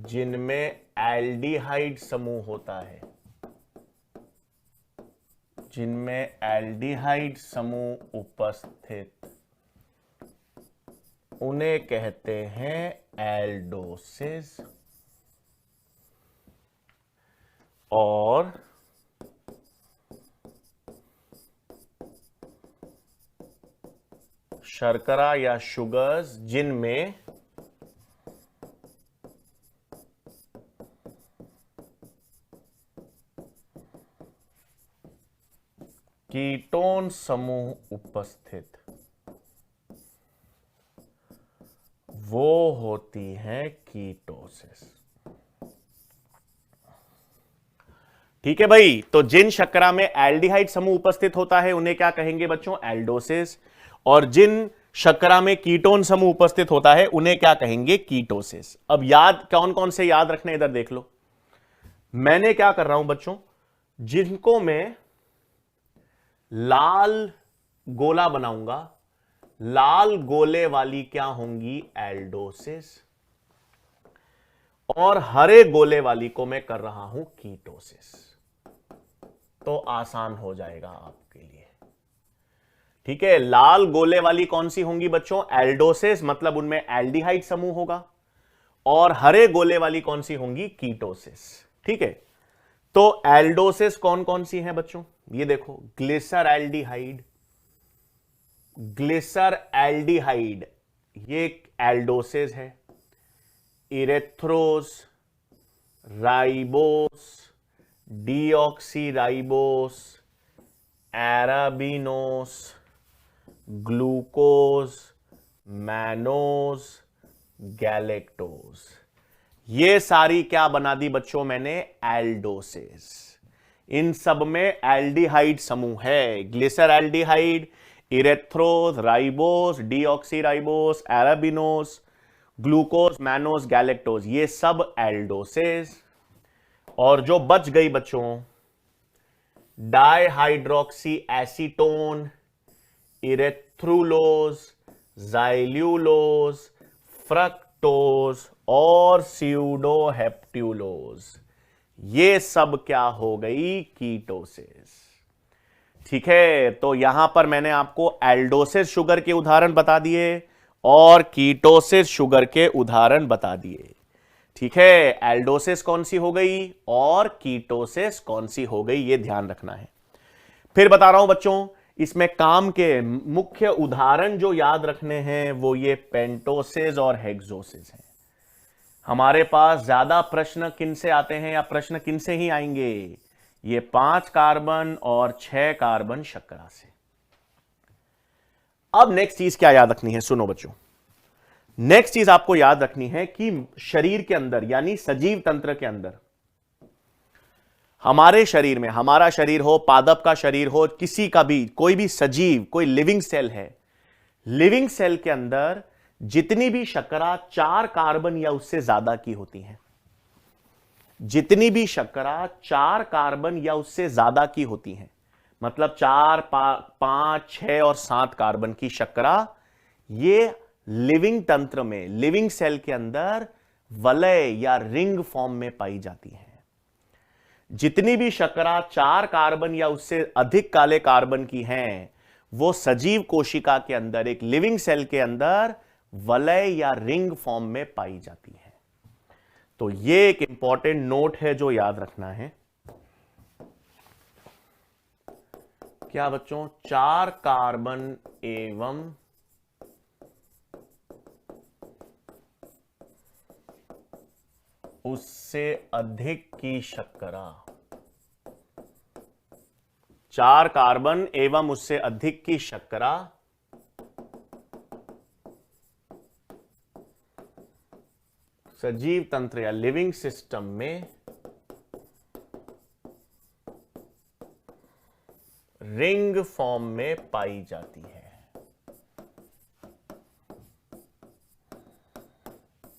जिनमें एल्डिहाइड समूह होता है, जिनमें एल्डिहाइड समूह उपस्थित, उन्हें कहते हैं एल्डोसिस। और शर्करा या शुगर्स जिनमें कीटोन समूह उपस्थित, वो होती है कीटोसिस। ठीक है भाई, तो जिन शर्करा में एल्डिहाइड समूह उपस्थित होता है उन्हें क्या कहेंगे बच्चों? एल्डोसिस। और जिन शर्करा में कीटोन समूह उपस्थित होता है उन्हें क्या कहेंगे? कीटोसिस। अब याद कौन कौन से याद रखने, इधर देख लो। मैंने क्या कर रहा हूं बच्चों, जिनको मैं लाल गोला बनाऊंगा, लाल गोले वाली क्या होंगी? एल्डोसिस। और हरे गोले वाली को मैं कर रहा हूं कीटोसिस। तो आसान हो जाएगा आपके लिए। ठीक है, लाल गोले वाली कौन सी होंगी बच्चों? एल्डोसिस, मतलब उनमें एल्डिहाइड समूह होगा। और हरे गोले वाली कौन सी होंगी? कीटोसिस। ठीक है, तो एल्डोसिस कौन कौन सी हैं बच्चों? ये देखो, ग्लिसर एल्डिहाइड, ग्लिसर एल्डिहाइड ये एल्डोसिस है। Erythrose, ribose, deoxyribose, arabinose, glucose, mannose, galactose, ये सारी क्या बना दी बच्चों मैंने? एल्डोसिस। इन सब में एल्डिहाइड समूह है, glyceraldehyde, erythrose, ribose, deoxyribose, arabinose, glucose, mannose, galactose, ये सब एल्डोसिस। और जो बच गई बच्चों, dihydroxy acetone, erythrulose, xylulose, fructose और स्यूडोहेप्ट्यूलोज, ये सब क्या हो गई? कीटोसिस। ठीक है, तो यहां पर मैंने आपको एल्डोसिस शुगर के उदाहरण बता दिए और कीटोसिस शुगर के उदाहरण बता दिए। ठीक है, एल्डोसिस कौन सी हो गई और कीटोसिस कौन सी हो गई, ये ध्यान रखना है। फिर बता रहा हूं बच्चों, इसमें काम के मुख्य उदाहरण जो याद रखने हैं वो ये पेंटोसिस और हेक्सोसिस हैं। हमारे पास ज्यादा प्रश्न किन से आते हैं या प्रश्न किन से ही आएंगे? ये 5 कार्बन और 6 कार्बन शर्करा से। अब नेक्स्ट चीज क्या याद रखनी है, सुनो बच्चों। नेक्स्ट चीज आपको याद रखनी है कि शरीर के अंदर यानी सजीव तंत्र के अंदर, हमारे शरीर में, हमारा शरीर हो, पादप का शरीर हो, किसी का भी, कोई भी सजीव, कोई लिविंग सेल है, लिविंग सेल के अंदर जितनी भी शर्करा 4 कार्बन या उससे ज्यादा की होती है, जितनी भी शर्करा 4 कार्बन या उससे ज्यादा की होती है, मतलब 4, 5, 6 और 7 कार्बन की शर्करा, ये लिविंग तंत्र में, लिविंग सेल के अंदर वलय या रिंग फॉर्म में पाई जाती है। जितनी भी शर्करा 4 कार्बन या उससे अधिक काले कार्बन की हैं, वो सजीव कोशिका के अंदर, एक लिविंग सेल के अंदर वलय या रिंग फॉर्म में पाई जाती है। तो ये एक इंपॉर्टेंट नोट है जो याद रखना है। क्या बच्चों? 4 कार्बन एवं उससे अधिक की शर्करा, 4 कार्बन एवं उससे अधिक की शर्करा सजीव तंत्र या लिविंग सिस्टम में रिंग फॉर्म में पाई जाती है।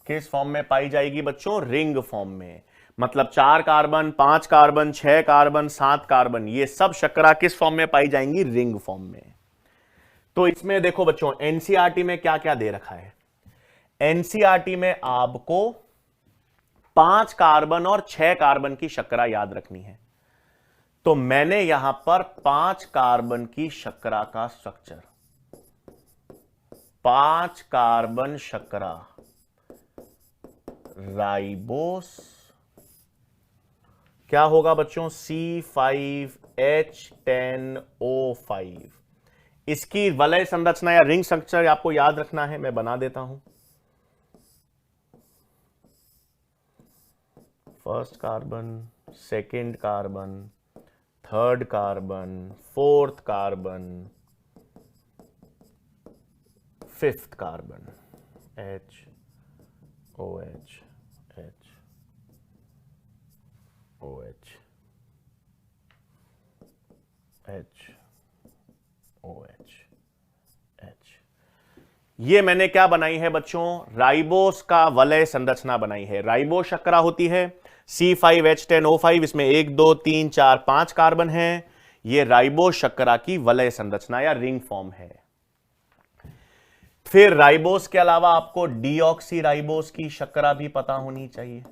किस फॉर्म में पाई जाएगी बच्चों? रिंग फॉर्म में। मतलब 4 कार्बन, 5 कार्बन, 6 कार्बन, 7 कार्बन, ये सब शर्करा किस फॉर्म में पाई जाएंगी? रिंग फॉर्म में। तो इसमें देखो बच्चों, एनसीईआरटी में क्या क्या दे रखा है। एनसीईआरटी में आपको 5 कार्बन और 6 कार्बन की शर्करा याद रखनी है। तो मैंने यहां पर 5 कार्बन की शर्करा का स्ट्रक्चर, 5 कार्बन शर्करा, राइबोस, क्या होगा बच्चों? C5H10O5, इसकी वलय संरचना या रिंग स्ट्रक्चर आपको याद रखना है, मैं बना देता हूं। First carbon, second carbon, third carbon, fourth carbon, fifth carbon, H OH H OH H OH H। ये मैंने क्या बनाई है बच्चों, राइबोस का वलय संरचना बनाई है। राइबोस शर्करा होती है C5H10O5, इसमें 1 2 3 4 5 कार्बन है। ये राइबोस शर्करा की वलय संरचना या रिंग फॉर्म है। फिर राइबोस के अलावा आपको डीऑक्सी राइबोस की शर्करा भी पता होनी चाहिए।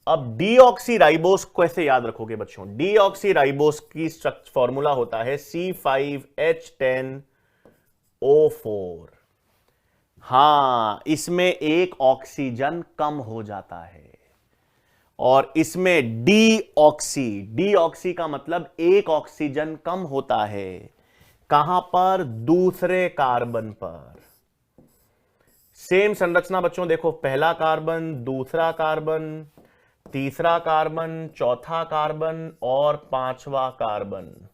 अब डीऑक्सी राइबोस को कैसे याद रखोगे बच्चों, डीऑक्सी राइबोस की फॉर्मूला होता है C5H10O4। हां, इसमें एक ऑक्सीजन कम हो जाता है और इसमें डीऑक्सी, डीऑक्सी का मतलब एक ऑक्सीजन कम होता है। कहां पर, दूसरे कार्बन पर। सेम संरचना बच्चों देखो, पहला कार्बन, दूसरा कार्बन, तीसरा कार्बन, चौथा कार्बन और पांचवा कार्बन।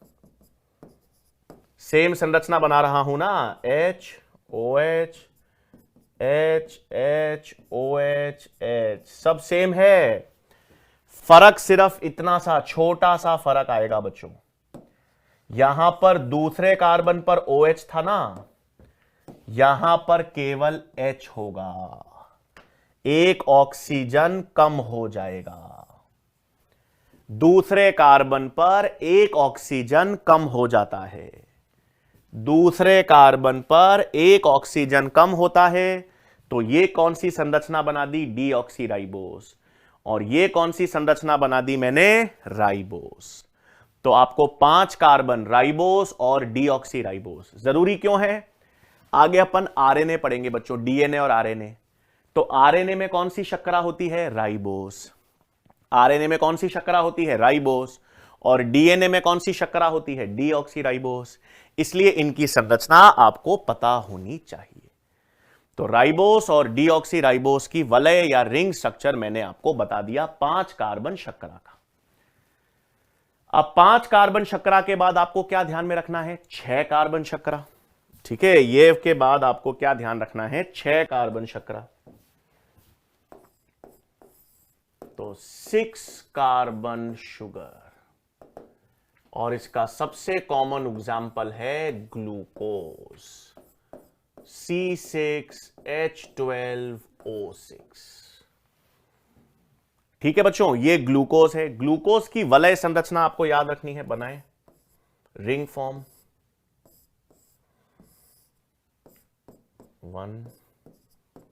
सेम संरचना बना रहा हूं ना, H OH H H OH H, सब सेम है। फर्क सिर्फ इतना सा, छोटा सा फर्क आएगा बच्चों। यहां पर दूसरे कार्बन पर OH था ना, यहां पर केवल H होगा, एक ऑक्सीजन कम हो जाएगा। दूसरे कार्बन पर एक ऑक्सीजन कम हो जाता है, दूसरे कार्बन पर एक ऑक्सीजन कम होता है। तो ये कौन सी संरचना बना दी, डीऑक्सीराइबोस। और ये कौन सी संरचना बना दी मैंने, राइबोस। तो आपको 5 कार्बन राइबोस और डीऑक्सीराइबोस जरूरी क्यों है, आगे अपन आरएनए पढ़ेंगे बच्चों, डीएनए और आरएनए। तो आरएनए में कौन सी शर्करा होती है, राइबोस। आरएनए में कौन सी शर्करा होती है, राइबोस। और डीएनए में कौन सी शर्करा होती है, डीऑक्सीराइबोस। इसलिए इनकी संरचना आपको पता होनी चाहिए। तो राइबोस और डीऑक्सीराइबोस की वलय या रिंग स्ट्रक्चर मैंने आपको बता दिया 5 कार्बन शर्करा का। अब 5 कार्बन शर्करा के बाद आपको क्या ध्यान में रखना है, 6 कार्बन शर्करा। ठीक है, ये के बाद आपको क्या ध्यान रखना है, 6 कार्बन शर्करा। तो 6 कार्बन शुगर, और इसका सबसे कॉमन एग्जाम्पल है ग्लूकोज, C6H12O6। ठीक है बच्चों, ये ग्लूकोज है। ग्लूकोज की वलय संरचना आपको याद रखनी है, बनाए ring form, 1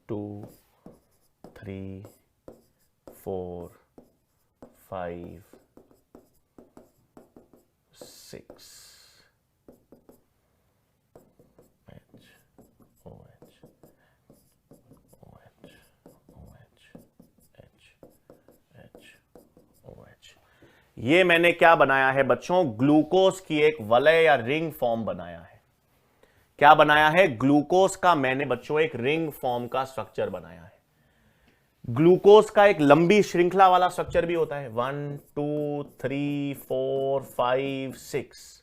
2 3 4 5 6 H OH OH OH H H OH। ये मैंने क्या बनाया है बच्चों, ग्लूकोज की एक वलय या रिंग फॉर्म बनाया है। क्या बनाया है, ग्लूकोज का मैंने बच्चों एक रिंग फॉर्म का स्ट्रक्चर बनाया है। ग्लूकोज का एक लंबी श्रृंखला वाला स्ट्रक्चर भी होता है, 1 2 3 4 5 6।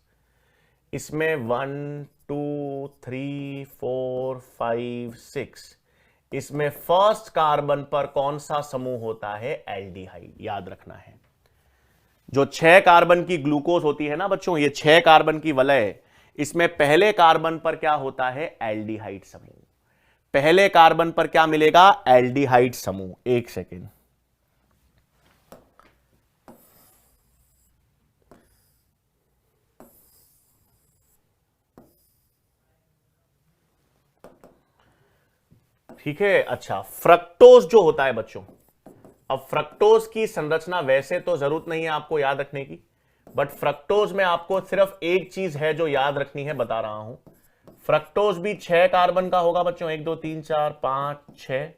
इसमें 1 2 3 4 5 6। इसमें फर्स्ट कार्बन पर कौन सा समूह होता है, एल्डिहाइड, याद रखना है। जो 6 कार्बन की ग्लूकोज होती है ना बच्चों, ये 6 कार्बन की वलय, इसमें पहले कार्बन पर क्या होता है, एल्डिहाइड समूह। पहले कार्बन पर क्या मिलेगा, एल्डिहाइड समूह। एक सेकेंड, ठीक है। अच्छा, फ्रक्टोज जो होता है बच्चों, अब फ्रक्टोज की संरचना वैसे तो जरूरत नहीं है आपको याद रखने की, बट फ्रक्टोज में आपको सिर्फ एक चीज है जो याद रखनी है, बता रहा हूं। फ्रक्टोज भी 6 कार्बन का होगा बच्चों, 1 2 3 4 5 6,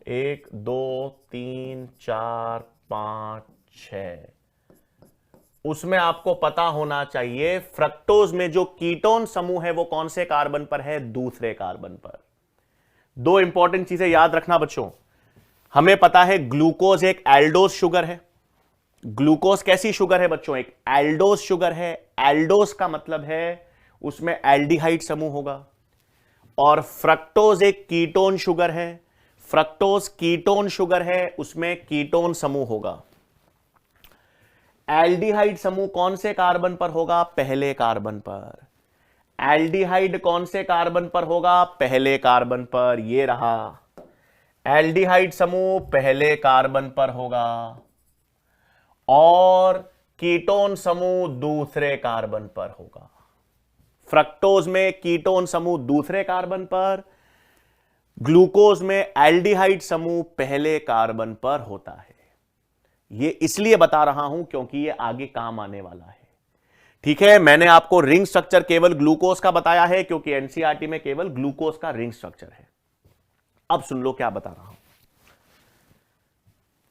1 2 3 4 5 6। उसमें आपको पता होना चाहिए फ्रक्टोज में जो कीटोन समूह है वो कौन से कार्बन पर है, दूसरे कार्बन पर। दो इंपॉर्टेंट चीजें याद रखना बच्चों, हमें पता है ग्लूकोज एक एल्डोज शुगर है। ग्लूकोज कैसी शुगर है बच्चों, एक एल्डोज शुगर है। एल्डोज का मतलब है उसमें एल्डिहाइड समूह होगा। और फ्रक्टोज एक कीटोन शुगर है, फ्रक्टोज कीटोन शुगर है, उसमें कीटोन समूह होगा। एल्डिहाइड समूह कौन से कार्बन पर होगा, पहले कार्बन पर। एल्डिहाइड कौन से कार्बन पर होगा, पहले कार्बन पर। ये रहा एल्डिहाइड समूह पहले कार्बन पर होगा और कीटोन समूह दूसरे कार्बन पर होगा। फ्रक्टोज में कीटोन समूह दूसरे कार्बन पर, ग्लूकोज में एल्डिहाइड समूह पहले कार्बन पर होता है। ये इसलिए बता रहा हूं क्योंकि ये आगे काम आने वाला है। ठीक है, मैंने आपको रिंग स्ट्रक्चर केवल ग्लूकोज का बताया है क्योंकि एनसीईआरटी में केवल ग्लूकोज का रिंग स्ट्रक्चर है। अब सुन लो क्या बता रहा हूं।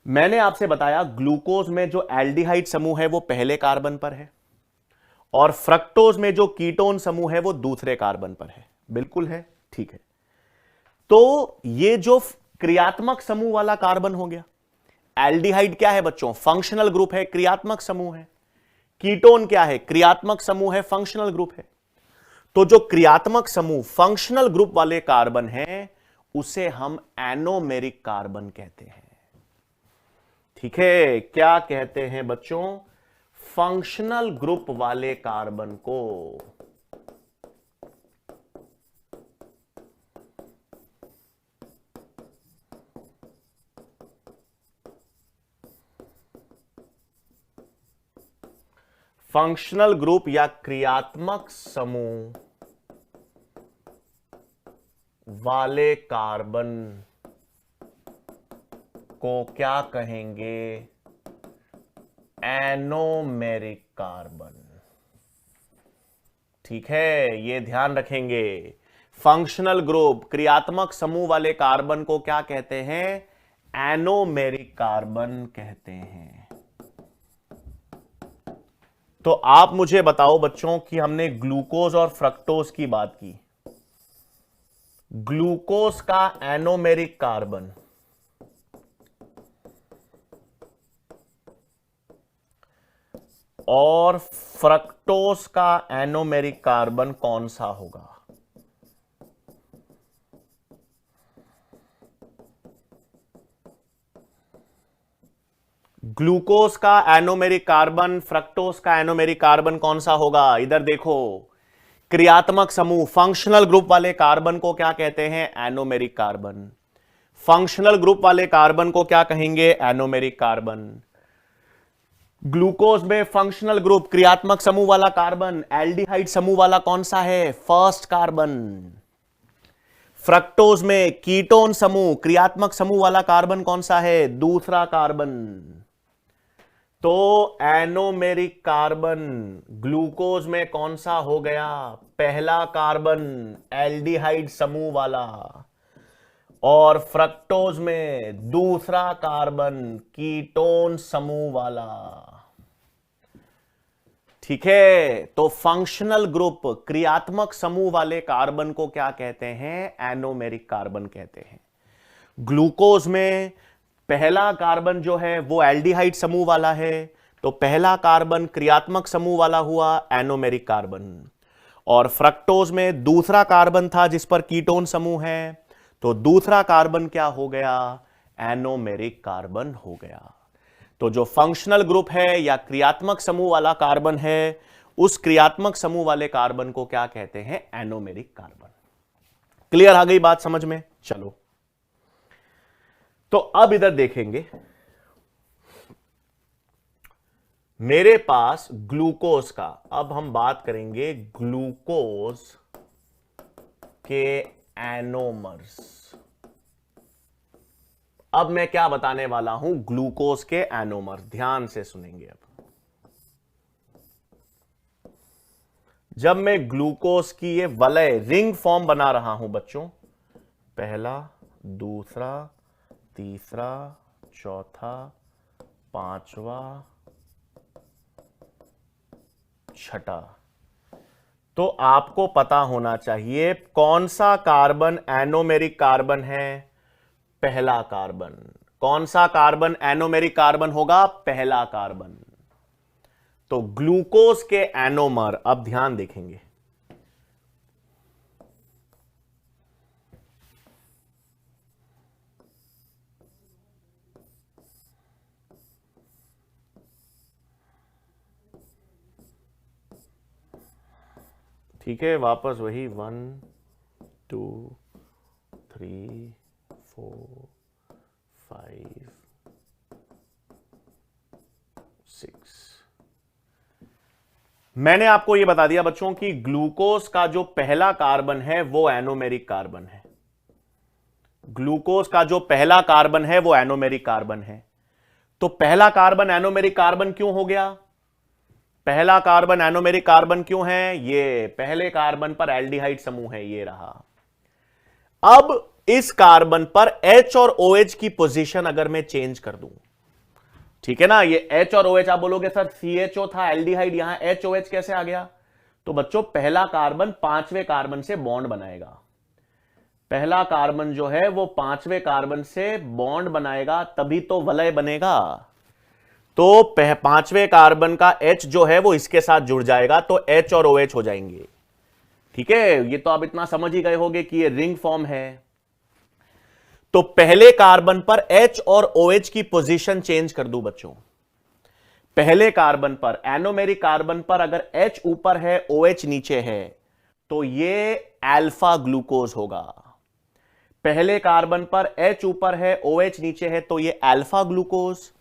मैंने आपसे बताया ग्लूकोज में जो एल्डिहाइड समूह है वो पहले कार्बन पर है और फ्रक्टोज में जो कीटोन समूह है वो दूसरे कार्बन पर है। बिल्कुल है, ठीक है। तो ये जो क्रियात्मक समूह वाला कार्बन हो गया, एल्डिहाइड क्या है बच्चों, फंक्शनल ग्रुप है, क्रियात्मक समूह है। कीटोन क्या है, क्रियात्मक समूह है, फंक्शनल ग्रुप है। तो जो क्रियात्मक समूह फंक्शनल ग्रुप वाले कार्बन हैं उसे हम एनोमेरिक कार्बन कहते हैं। ठीक है, क्या कहते हैं बच्चों, फंक्शनल ग्रुप वाले कार्बन को फंक्शनल ग्रुप या क्रियात्मक समूह वाले कार्बन को क्या कहेंगे, एनोमेरिक कार्बन। ठीक है, ये ध्यान रखेंगे। फंक्शनल ग्रुप क्रियात्मक समूह वाले कार्बन को क्या कहते हैं, एनोमेरिक कार्बन कहते हैं। तो आप मुझे बताओ बच्चों कि हमने ग्लूकोज और फ्रक्टोज की बात की। ग्लूकोज का एनोमेरिक कार्बन और फ्रक्टोज का एनोमेरिक कार्बन कौन सा होगा? ग्लूकोज का एनोमेरिक कार्बन, फ्रक्टोज का एनोमेरिक कार्बन कौन सा होगा? इधर देखो, क्रियात्मक समूह फंक्शनल ग्रुप वाले कार्बन को क्या कहते हैं, एनोमेरिक कार्बन। फंक्शनल ग्रुप वाले कार्बन को क्या कहेंगे, एनोमेरिक कार्बन। ग्लूकोज में फंक्शनल ग्रुप क्रियात्मक समूह वाला कार्बन, एल्डिहाइड समूह वाला कौन सा है, फर्स्ट कार्बन। फ्रक्टोज में कीटोन समूह क्रियात्मक समूह वाला कार्बन कौन सा है, दूसरा कार्बन। तो एनोमेरिक कार्बन ग्लूकोज में कौन सा हो गया, पहला कार्बन एल्डिहाइड समूह वाला, और फ्रक्टोज में दूसरा कार्बन कीटोन समूह वाला। ठीक है, तो फंक्शनल ग्रुप क्रियात्मक समूह वाले कार्बन को क्या कहते हैं, एनोमेरिक कार्बन कहते हैं। ग्लूकोज में पहला कार्बन जो है वो एल्डिहाइड समूह वाला है, तो पहला कार्बन क्रियात्मक समूह वाला हुआ, एनोमेरिक कार्बन। और फ्रक्टोज में दूसरा कार्बन था जिस पर कीटोन समूह है, तो दूसरा कार्बन क्या हो गया, एनोमेरिक कार्बन हो गया। तो जो फंक्शनल ग्रुप है या क्रियात्मक समूह वाला कार्बन है, उस क्रियात्मक समूह वाले कार्बन को क्या कहते हैं, एनोमेरिक कार्बन। क्लियर आ गई बात समझ में? चलो, तो अब इधर देखेंगे, मेरे पास ग्लूकोज का, अब हम बात करेंगे ग्लूकोज के एनोमर्स। अब मैं क्या बताने वाला हूं, ग्लूकोज के एनोमर्स, ध्यान से सुनेंगे। अब जब मैं ग्लूकोज की ये वलय रिंग फॉर्म बना रहा हूं बच्चों, पहला, दूसरा, तीसरा, चौथा, पांचवा, छठा। तो आपको पता होना चाहिए कौन सा कार्बन एनोमेरिक कार्बन है, पहला कार्बन। कौन सा कार्बन एनोमेरिक कार्बन होगा, पहला कार्बन। तो ग्लूकोज के एनोमर अब ध्यान देखेंगे। ठीक है, वापस वही 1 2 3 4 5 6। मैंने आपको यह बता दिया बच्चों कि ग्लूकोज का जो पहला कार्बन है वो एनोमेरिक कार्बन है। ग्लूकोज का जो पहला कार्बन है वो एनोमेरिक कार्बन है। तो पहला कार्बन एनोमेरिक कार्बन क्यों हो गया? पहला कार्बन एनोमेरिक कार्बन क्यों है? ये पहले कार्बन पर एल्डिहाइड समूह है, ये रहा। अब इस कार्बन पर H और OH की पोजीशन अगर मैं चेंज कर दूं, ठीक है ना, ये H और OH, आप बोलोगे सर CHO था एल्डिहाइड, यहां HOH कैसे आ गया? तो बच्चों पहला कार्बन पांचवें कार्बन से बॉन्ड बनाएगा। पहला कार्बन जो है वो पांचवें कार्बन से बॉन्ड बनाएगा, तभी तो वलय बनेगा। तो पांचवें कार्बन का H जो है वो इसके साथ जुड़ जाएगा, तो H और OH हो जाएंगे। ठीक है, ये तो आप इतना समझ ही गए होंगे कि ये रिंग फॉर्म है। तो पहले कार्बन पर H और OH की पोजीशन चेंज कर दूं बच्चों। पहले कार्बन पर, एनोमेरिक कार्बन पर अगर H ऊपर है OH नीचे है तो ये अल्फा ग्लूकोज होगा। पहले कार्बन पर H ऊपर है OH नीचे है तो ये अल्फा ग्लूकोज।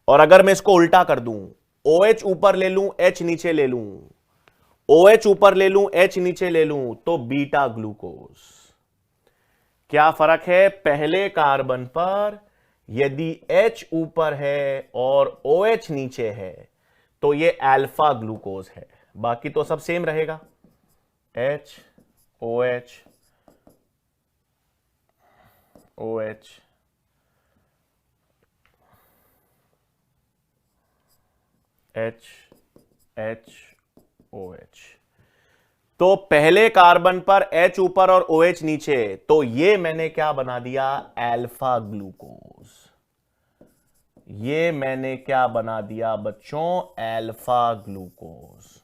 और अगर मैं इसको उल्टा कर दूं, OH ऊपर ले लूं H नीचे ले लूं, OH ऊपर ले लूं H नीचे ले लूं, तो बीटा ग्लूकोज। क्या फर्क है? पहले कार्बन पर यदि H ऊपर है और OH नीचे है तो ये अल्फा ग्लूकोज है, बाकी तो सब सेम रहेगा। H OH OH H H OH। तो पहले कार्बन पर H ऊपर और OH नीचे, तो ये मैंने क्या बना दिया? Alpha glucose. ये मैंने क्या बना दिया बच्चों? Alpha glucose.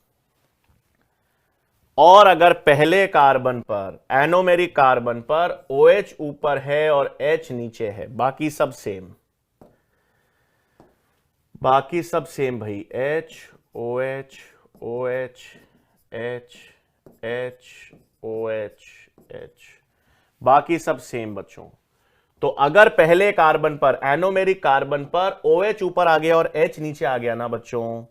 और अगर पहले कार्बन पर, एनोमेरिक कार्बन पर OH ऊपर है और H नीचे है, बाकी सब सेम, बाकी सब सेम भाई, H OH OH H H OH H, बाकी सब सेम बच्चों। तो अगर पहले कार्बन पर, एनोमेरिक कार्बन पर OH ऊपर आ गया और H नीचे आ गया ना बच्चों,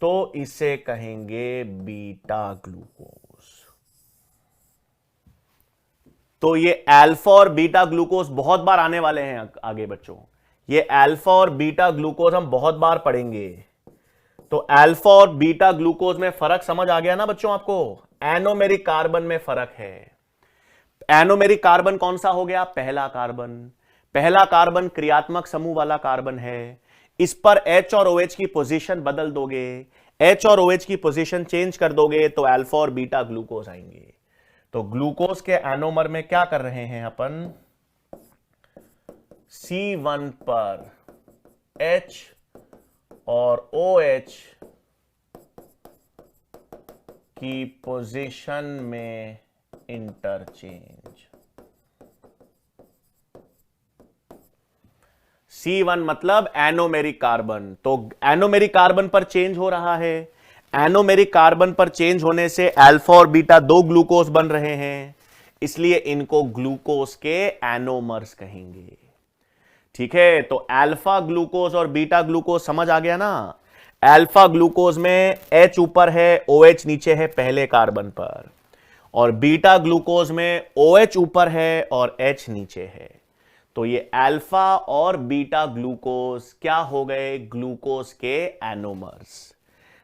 तो इसे कहेंगे बीटा ग्लूकोज। तो ये अल्फा और बीटा ग्लूकोज बहुत बार आने वाले हैं आगे बच्चों। ये अल्फा और बीटा ग्लूकोज हम बहुत बार पढ़ेंगे। तो अल्फा और बीटा ग्लूकोज में फर्क समझ आ गया ना बच्चों आपको? एनोमेरिक कार्बन में फर्क है। एनोमेरिक कार्बन कौन सा हो गया? पहला कार्बन। पहला कार्बन क्रियात्मक समूह वाला कार्बन है। इस पर H और OH की पोजीशन बदल दोगे, H और OH की पोजीशन चेंज कर दोगे तो अल्फा और बीटा ग्लूकोज आएंगे। तो ग्लूकोज के एनोमर में क्या कर रहे हैं अपन? C1 पर H और OH की पोजीशन में इंटरचेंज। C1 मतलब एनोमेरिक कार्बन, तो एनोमेरिक कार्बन पर चेंज हो रहा है। एनोमेरिक कार्बन पर चेंज होने से अल्फा और बीटा दो ग्लूकोज बन रहे हैं, इसलिए इनको ग्लूकोज के एनोमर्स कहेंगे। ठीक है, तो अल्फा ग्लूकोज और बीटा ग्लूकोज समझ आ गया ना? अल्फा ग्लूकोज में H ऊपर है OH नीचे है पहले कार्बन पर, और बीटा ग्लूकोज में OH ऊपर है और H नीचे है। तो ये अल्फा और बीटा ग्लूकोज क्या हो गए? ग्लूकोज के एनोमर्स,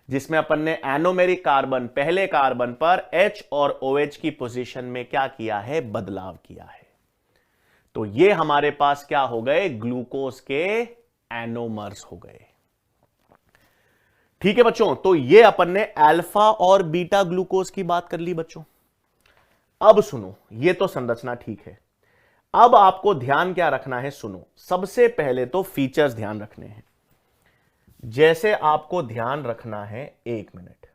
जिसमें अपन ने एनोमेरिक कार्बन, पहले कार्बन पर H और OH की पोजीशन में क्या किया है? बदलाव किया है। तो ये हमारे पास क्या हो गए? ग्लूकोज के एनोमर्स हो गए। ठीक है बच्चों, तो ये अपन ने अल्फा और बीटा ग्लूकोज की बात कर ली बच्चों। अब सुनो, ये तो संरचना ठीक है। अब आपको ध्यान क्या रखना है, सुनो। सबसे पहले तो फीचर्स ध्यान रखने हैं। जैसे आपको ध्यान रखना है, 1 मिनट,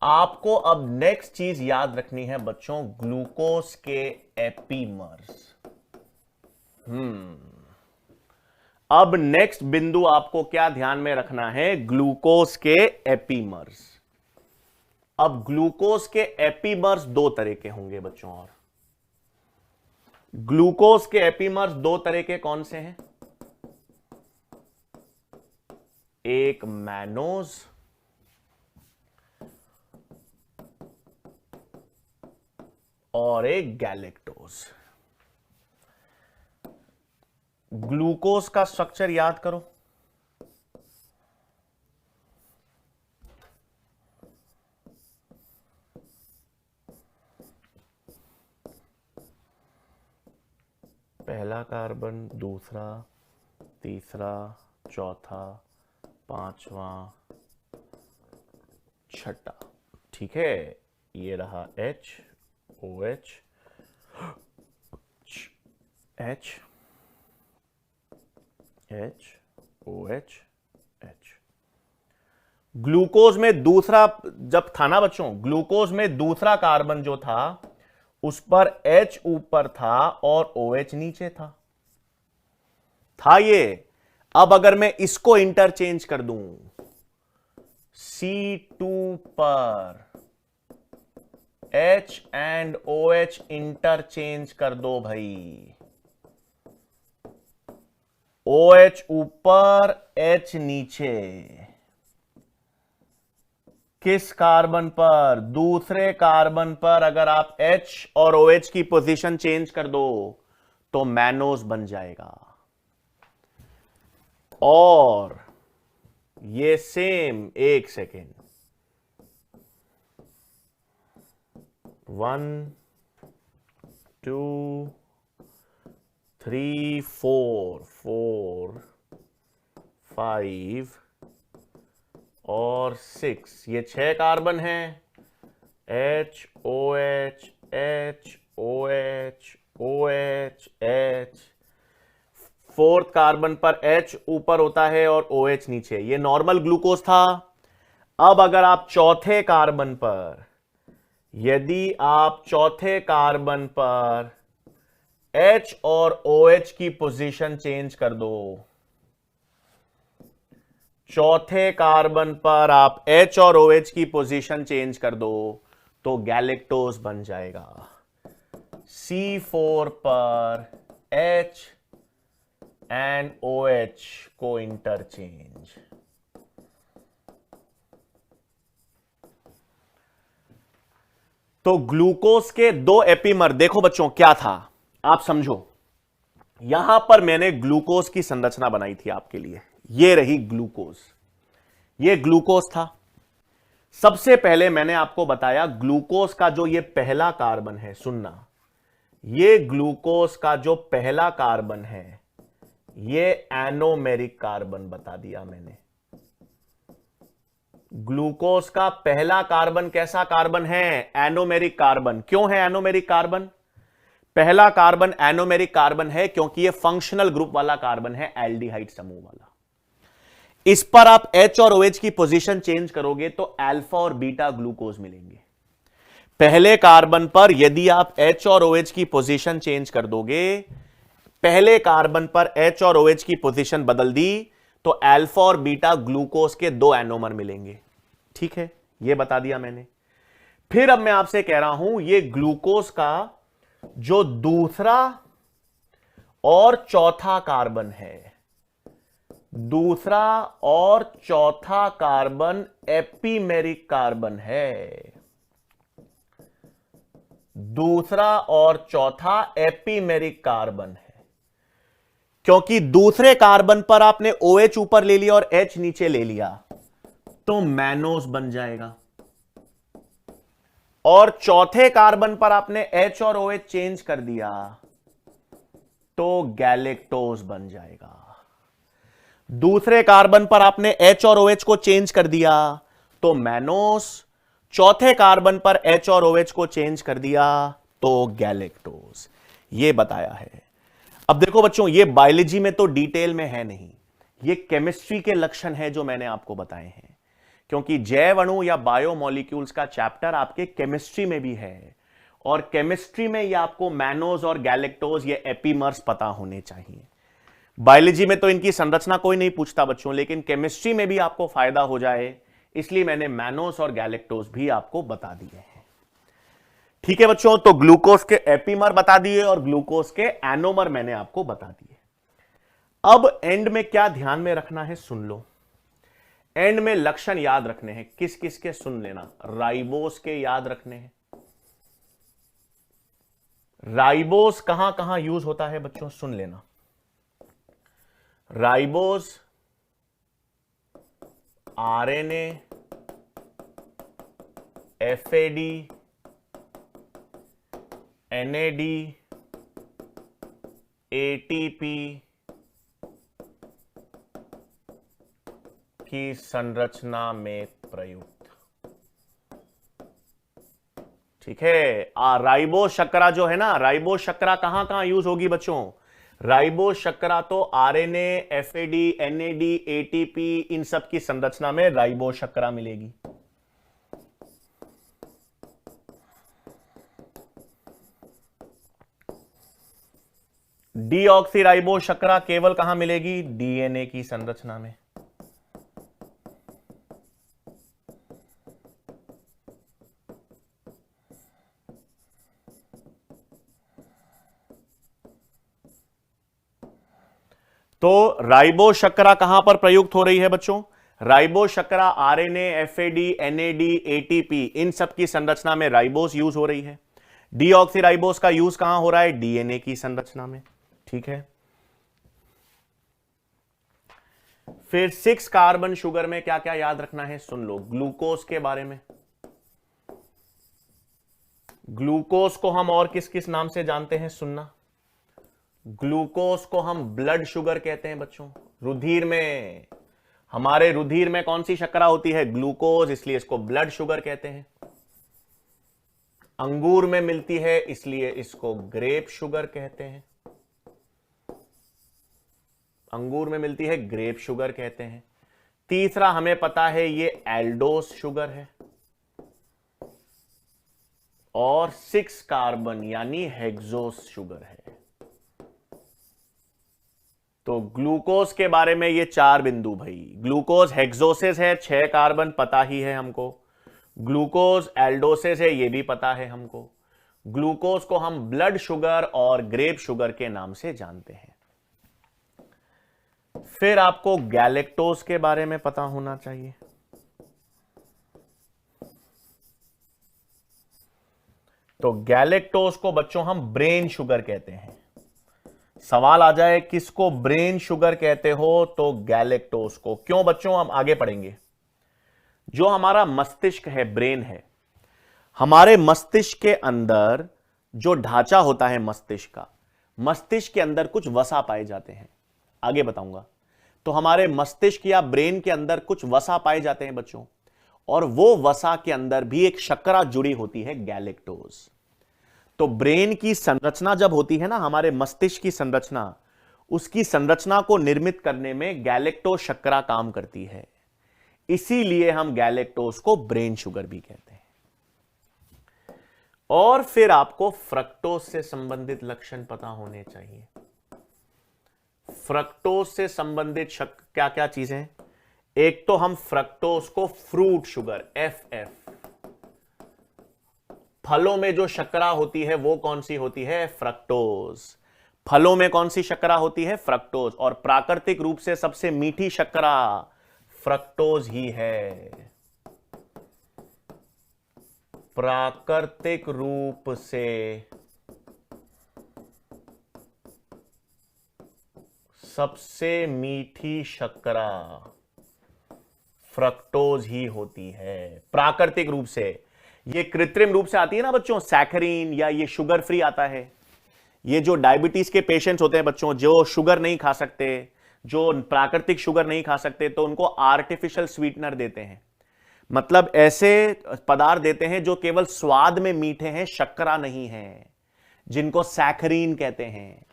आपको अब नेक्स्ट चीज याद रखनी है बच्चों, ग्लूकोज के एपीमर्स। अब नेक्स्ट बिंदु आपको क्या ध्यान में रखना है, ग्लूकोज के एपीमर्स। अब ग्लूकोज के एपीमर्स दो तरह के होंगे बच्चों। और ग्लूकोज के एपीमर्स दो तरह के कौन से हैं, एक मैनोज और एक गैलेक्टोज। ग्लूकोज का स्ट्रक्चर याद करो। पहला कार्बन, दूसरा, तीसरा, चौथा, पांचवा, छठा। ठीक है, ये रहा H OH H H OH H। Glucose में दूसरा जब था ना बच्चों, ग्लूकोज में दूसरा कार्बन जो था उस पर H ऊपर था और OH नीचे था ये। अब अगर मैं इसको इंटरचेंज कर दूं, C2 पर H एंड OH इंटरचेंज कर दो भाई। OH ऊपर, H नीचे। किस कार्बन पर, दूसरे कार्बन पर अगर आप H और OH की पोजीशन चेंज कर दो तो मैनोज बन जाएगा। और ये सेम, एक सेकेंड, 1 2 3 4 4 5 और 6, ये 6 कार्बन हैं। H OH H OH OH H। Fourth carbon पर H ऊपर होता है और OH नीचे। ये नॉर्मल ग्लूकोज था। अब अगर आप चौथे कार्बन पर, यदि आप चौथे कार्बन पर H और OH की पोजीशन चेंज कर दो, चौथे कार्बन पर आप H और OH की पोजीशन चेंज कर दो तो गैलेक्टोज बन जाएगा। C4 पर H एंड OH को इंटरचेंज। तो ग्लूकोज के दो एपीमर, देखो बच्चों क्या था, आप समझो। यहां पर मैंने ग्लूकोज की संरचना बनाई थी आपके लिए। ये रही ग्लूकोज, ये ग्लूकोज था। सबसे पहले मैंने आपको बताया ग्लूकोज का जो ये पहला कार्बन है, सुनना, ये ग्लूकोज का जो पहला कार्बन है ये एनोमेरिक कार्बन बता दिया मैंने। ग्लूकोज का पहला कार्बन कैसा कार्बन है, एनोमेरिक कार्बन। क्यों है एनोमेरिक कार्बन? पहला कार्बन एनोमेरिक कार्बन है क्योंकि यह फंक्शनल ग्रुप वाला कार्बन है, एल्डिहाइड समूह वाला। इस पर आप H और OH की पोजीशन चेंज करोगे तो अल्फा और बीटा ग्लूकोज मिलेंगे। पहले कार्बन पर यदि आप H और OH की पोजीशन चेंज कर दोगे, पहले कार्बन पर H और OH की पोजीशन बदल दी तो अल्फा और बीटा ग्लूकोज के दो एनोमर मिलेंगे। ठीक है, यह बता दिया मैंने। फिर अब मैं आपसे कह रहा हूं ये ग्लूकोज का जो दूसरा और चौथा कार्बन है, दूसरा और चौथा कार्बन एपीमेरिक कार्बन है। दूसरा और चौथा एपीमेरिक कार्बन है क्योंकि दूसरे कार्बन पर आपने OH ऊपर ले लिया और H नीचे ले लिया तो मैनोज बन जाएगा। और चौथे कार्बन पर आपने H और OH चेंज कर दिया तो गैलेक्टोज बन जाएगा। दूसरे कार्बन पर आपने H और OH को चेंज कर दिया तो मैनोस, चौथे कार्बन पर H और OH को चेंज कर दिया तो गैलेक्टोज। ये बताया है। अब देखो बच्चों, ये बायोलॉजी में तो डिटेल में है नहीं, ये केमिस्ट्री के लक्षण है जो मैंने आपको बताए हैं, क्योंकि जैव अणु या बायोमोलिक्यूल्स का चैप्टर आपके केमिस्ट्री में भी है, और केमिस्ट्री में ये आपको मैनोज और गैलेक्टोज, ये एपीमर्स पता होने चाहिए। बायोलॉजी में तो इनकी संरचना कोई नहीं पूछता बच्चों, लेकिन केमिस्ट्री में भी आपको फायदा हो जाए इसलिए मैंने मैनोस और गैलेक्टोज भी आपको बता दिए हैं। ठीक है बच्चों, तो ग्लूकोज के एपीमर बता दिए और ग्लूकोज के एनोमर मैंने आपको बता दिए। अब एंड में क्या ध्यान में रखना है सुन लो। एंड में लक्षण याद रखने हैं, किस किस के सुन लेना। राइबोस के याद रखने हैं। राइबोस कहां कहां यूज होता है बच्चों, सुन लेना। Ribose RNA, FAD, NAD, ATP की संरचना में प्रयुक्त। ठीक है, राइबोस शर्करा जो है ना, राइबोस शर्करा कहां कहां यूज होगी बच्चों। राइबोस शर्करा तो आरएनए, एफएडी, एनएडी, एटीपी, इन सब की संरचना में राइबोस शर्करा मिलेगी। डीऑक्सीराइबोस शर्करा केवल कहां मिलेगी, डीएनए की संरचना में। तो राइबोस शर्करा कहां पर प्रयुक्त हो रही है बच्चों, राइबोस शर्करा आरएनए, एफएडी, एनएडी, एटीपी, इन सब की संरचना में राइबोस यूज हो रही है। डीऑक्सीराइबोस का यूज कहां हो रहा है, डीएनए की संरचना में। ठीक है, फिर 6 कार्बन शुगर में क्या क्या याद रखना है सुन लो। ग्लूकोज के बारे में, ग्लूकोज को हम और किस किस नाम से जानते हैं सुनना। ग्लूकोज को हम ब्लड शुगर कहते हैं बच्चों। रुधिर में, हमारे रुधिर में कौन सी शर्करा होती है, ग्लूकोज, इसलिए इसको ब्लड शुगर कहते हैं। अंगूर में मिलती है इसलिए इसको ग्रेप शुगर कहते हैं। अंगूर में मिलती है, ग्रेप शुगर कहते हैं। तीसरा हमें पता है ये एल्डोस शुगर है। और 6 कार्बन यानी हेक्सोस शुगर है। तो ग्लूकोज के बारे में ये 4 बिंदु भाई। ग्लूकोज हेक्सोसिस है, 6 कार्बन पता ही है हमको। ग्लूकोज एल्डोसिस है, ये भी पता है हमको। ग्लूकोज को हम ब्लड शुगर और ग्रेप शुगर के नाम से जानते हैं। फिर आपको गैलेक्टोज के बारे में पता होना चाहिए। तो गैलेक्टोज को बच्चों हम ब्रेन शुगर कहते हैं। सवाल आ जाए किसको ब्रेन शुगर कहते हो, तो गैलेक्टोज को। क्यों बच्चों, हम आगे पढ़ेंगे। जो हमारा मस्तिष्क है, ब्रेन है, हमारे मस्तिष्क के अंदर जो ढांचा होता है मस्तिष्क का, मस्तिष्क के अंदर कुछ वसा पाए जाते हैं, आगे बताऊंगा। तो हमारे मस्तिष्क या ब्रेन के अंदर कुछ वसा पाए जाते हैं बच्चों, और वो वसा के अंदर भी एक शर्करा जुड़ी होती है, गैलेक्टोज। तो ब्रेन की संरचना जब होती है ना, हमारे मस्तिष्क की संरचना, उसकी संरचना को निर्मित करने में गैलेक्टोज शर्करा काम करती है। इसीलिए हम गैलेक्टोज को ब्रेन शुगर भी कहते हैं। और फिर आपको फ्रक्टोज से संबंधित लक्षण पता होने चाहिए। फ्रक्टोज से संबंधित क्या क्या चीजें, एक तो हम फ्रक्टोज को फ्रूट शुगर, FF, फलों में जो शर्करा होती है वो कौन सी होती है, फ्रक्टोज। फलों में कौन सी शर्करा होती है, फ्रक्टोज। और प्राकृतिक रूप से सबसे मीठी शर्करा फ्रक्टोज ही है। प्राकृतिक रूप से सबसे मीठी शर्करा फ्रक्टोज ही होती है, प्राकृतिक रूप से। ये कृत्रिम रूप से आती है ना बच्चों, सैकरीन या ये शुगर फ्री आता है। ये जो डायबिटीज के पेशेंट्स होते हैं बच्चों, जो शुगर नहीं खा सकते, जो प्राकृतिक शुगर नहीं खा सकते तो उनको आर्टिफिशियल स्वीटनर देते हैं, मतलब ऐसे पदार्थ देते हैं जो केवल स्वाद में मीठे हैं, शक्करा नहीं है, जिनको सैकरीन कहते हैं।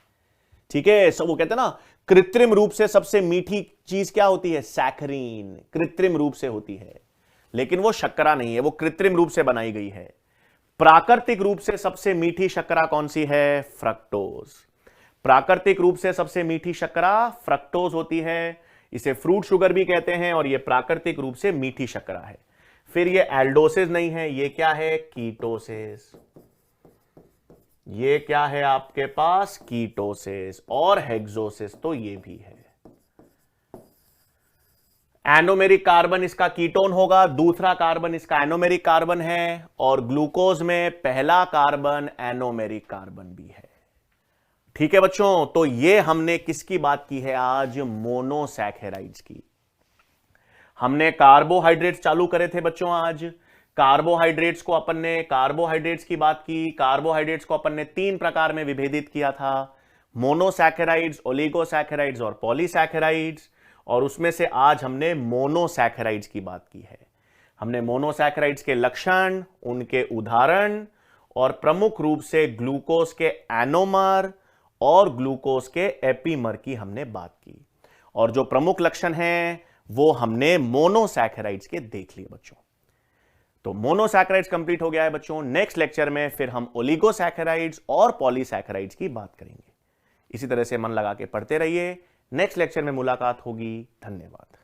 ठीक है, सब वो कहते हैं ना कृत्रिम रूप से सबसे मीठी चीज क्या होती है, सैकरीन, कृत्रिम रूप से होती है, लेकिन वो शक्करा नहीं है, वो कृत्रिम रूप से बनाई गई है। प्राकृतिक रूप से सबसे मीठी शक्करा कौन सी है, फ्रक्टोज। प्राकृतिक रूप से सबसे मीठी शक्करा फ्रक्टोज होती है, इसे फ्रूट शुगर भी कहते हैं, और यह प्राकृतिक रूप से मीठी शक्करा है। फिर ये एल्डोसिस नहीं है, ये क्या है, कीटोसिस। ये क्या है आपके पास, कीटोसिस। और हेक्सोसिस तो ये भी है। एनोमेरिक कार्बन इसका कीटोन होगा, दूसरा कार्बन इसका एनोमेरिक कार्बन है, और ग्लूकोज में पहला कार्बन एनोमेरिक कार्बन भी है। ठीक है बच्चों, तो ये हमने किसकी बात की है आज, मोनोसैकेराइड्स की। हमने कार्बोहाइड्रेट्स चालू करे थे बच्चों आज। कार्बोहाइड्रेट्स को अपन ने कार्बोहाइड्रेट्स की बात की। कार्बोहाइड्रेट्स को अपन ने 3 प्रकार में विभेदित किया था, मोनोसैकेराइड्स, ओलिगोसैकेराइड्स और पॉलीसैकेराइड्स। और उसमें से आज हमने मोनोसैकेराइड्स की बात की है। हमने मोनोसैकेराइड्स के लक्षण, उनके उदाहरण और प्रमुख रूप से ग्लूकोज के एनोमर और ग्लूकोज के एपीमर की हमने बात की। और जो प्रमुख लक्षण हैं वो हमने मोनोसैकेराइड्स के देख लिए बच्चों। तो मोनोसैकेराइड्स कंप्लीट हो गया है बच्चों। नेक्स्ट लेक्चर में फिर हम ओलिगोसैकेराइड्स और पॉलीसैकेराइड्स की बात करेंगे। इसी तरह से मन लगा के पढ़ते रहिए। नेक्स्ट लेक्चर में मुलाकात होगी। धन्यवाद।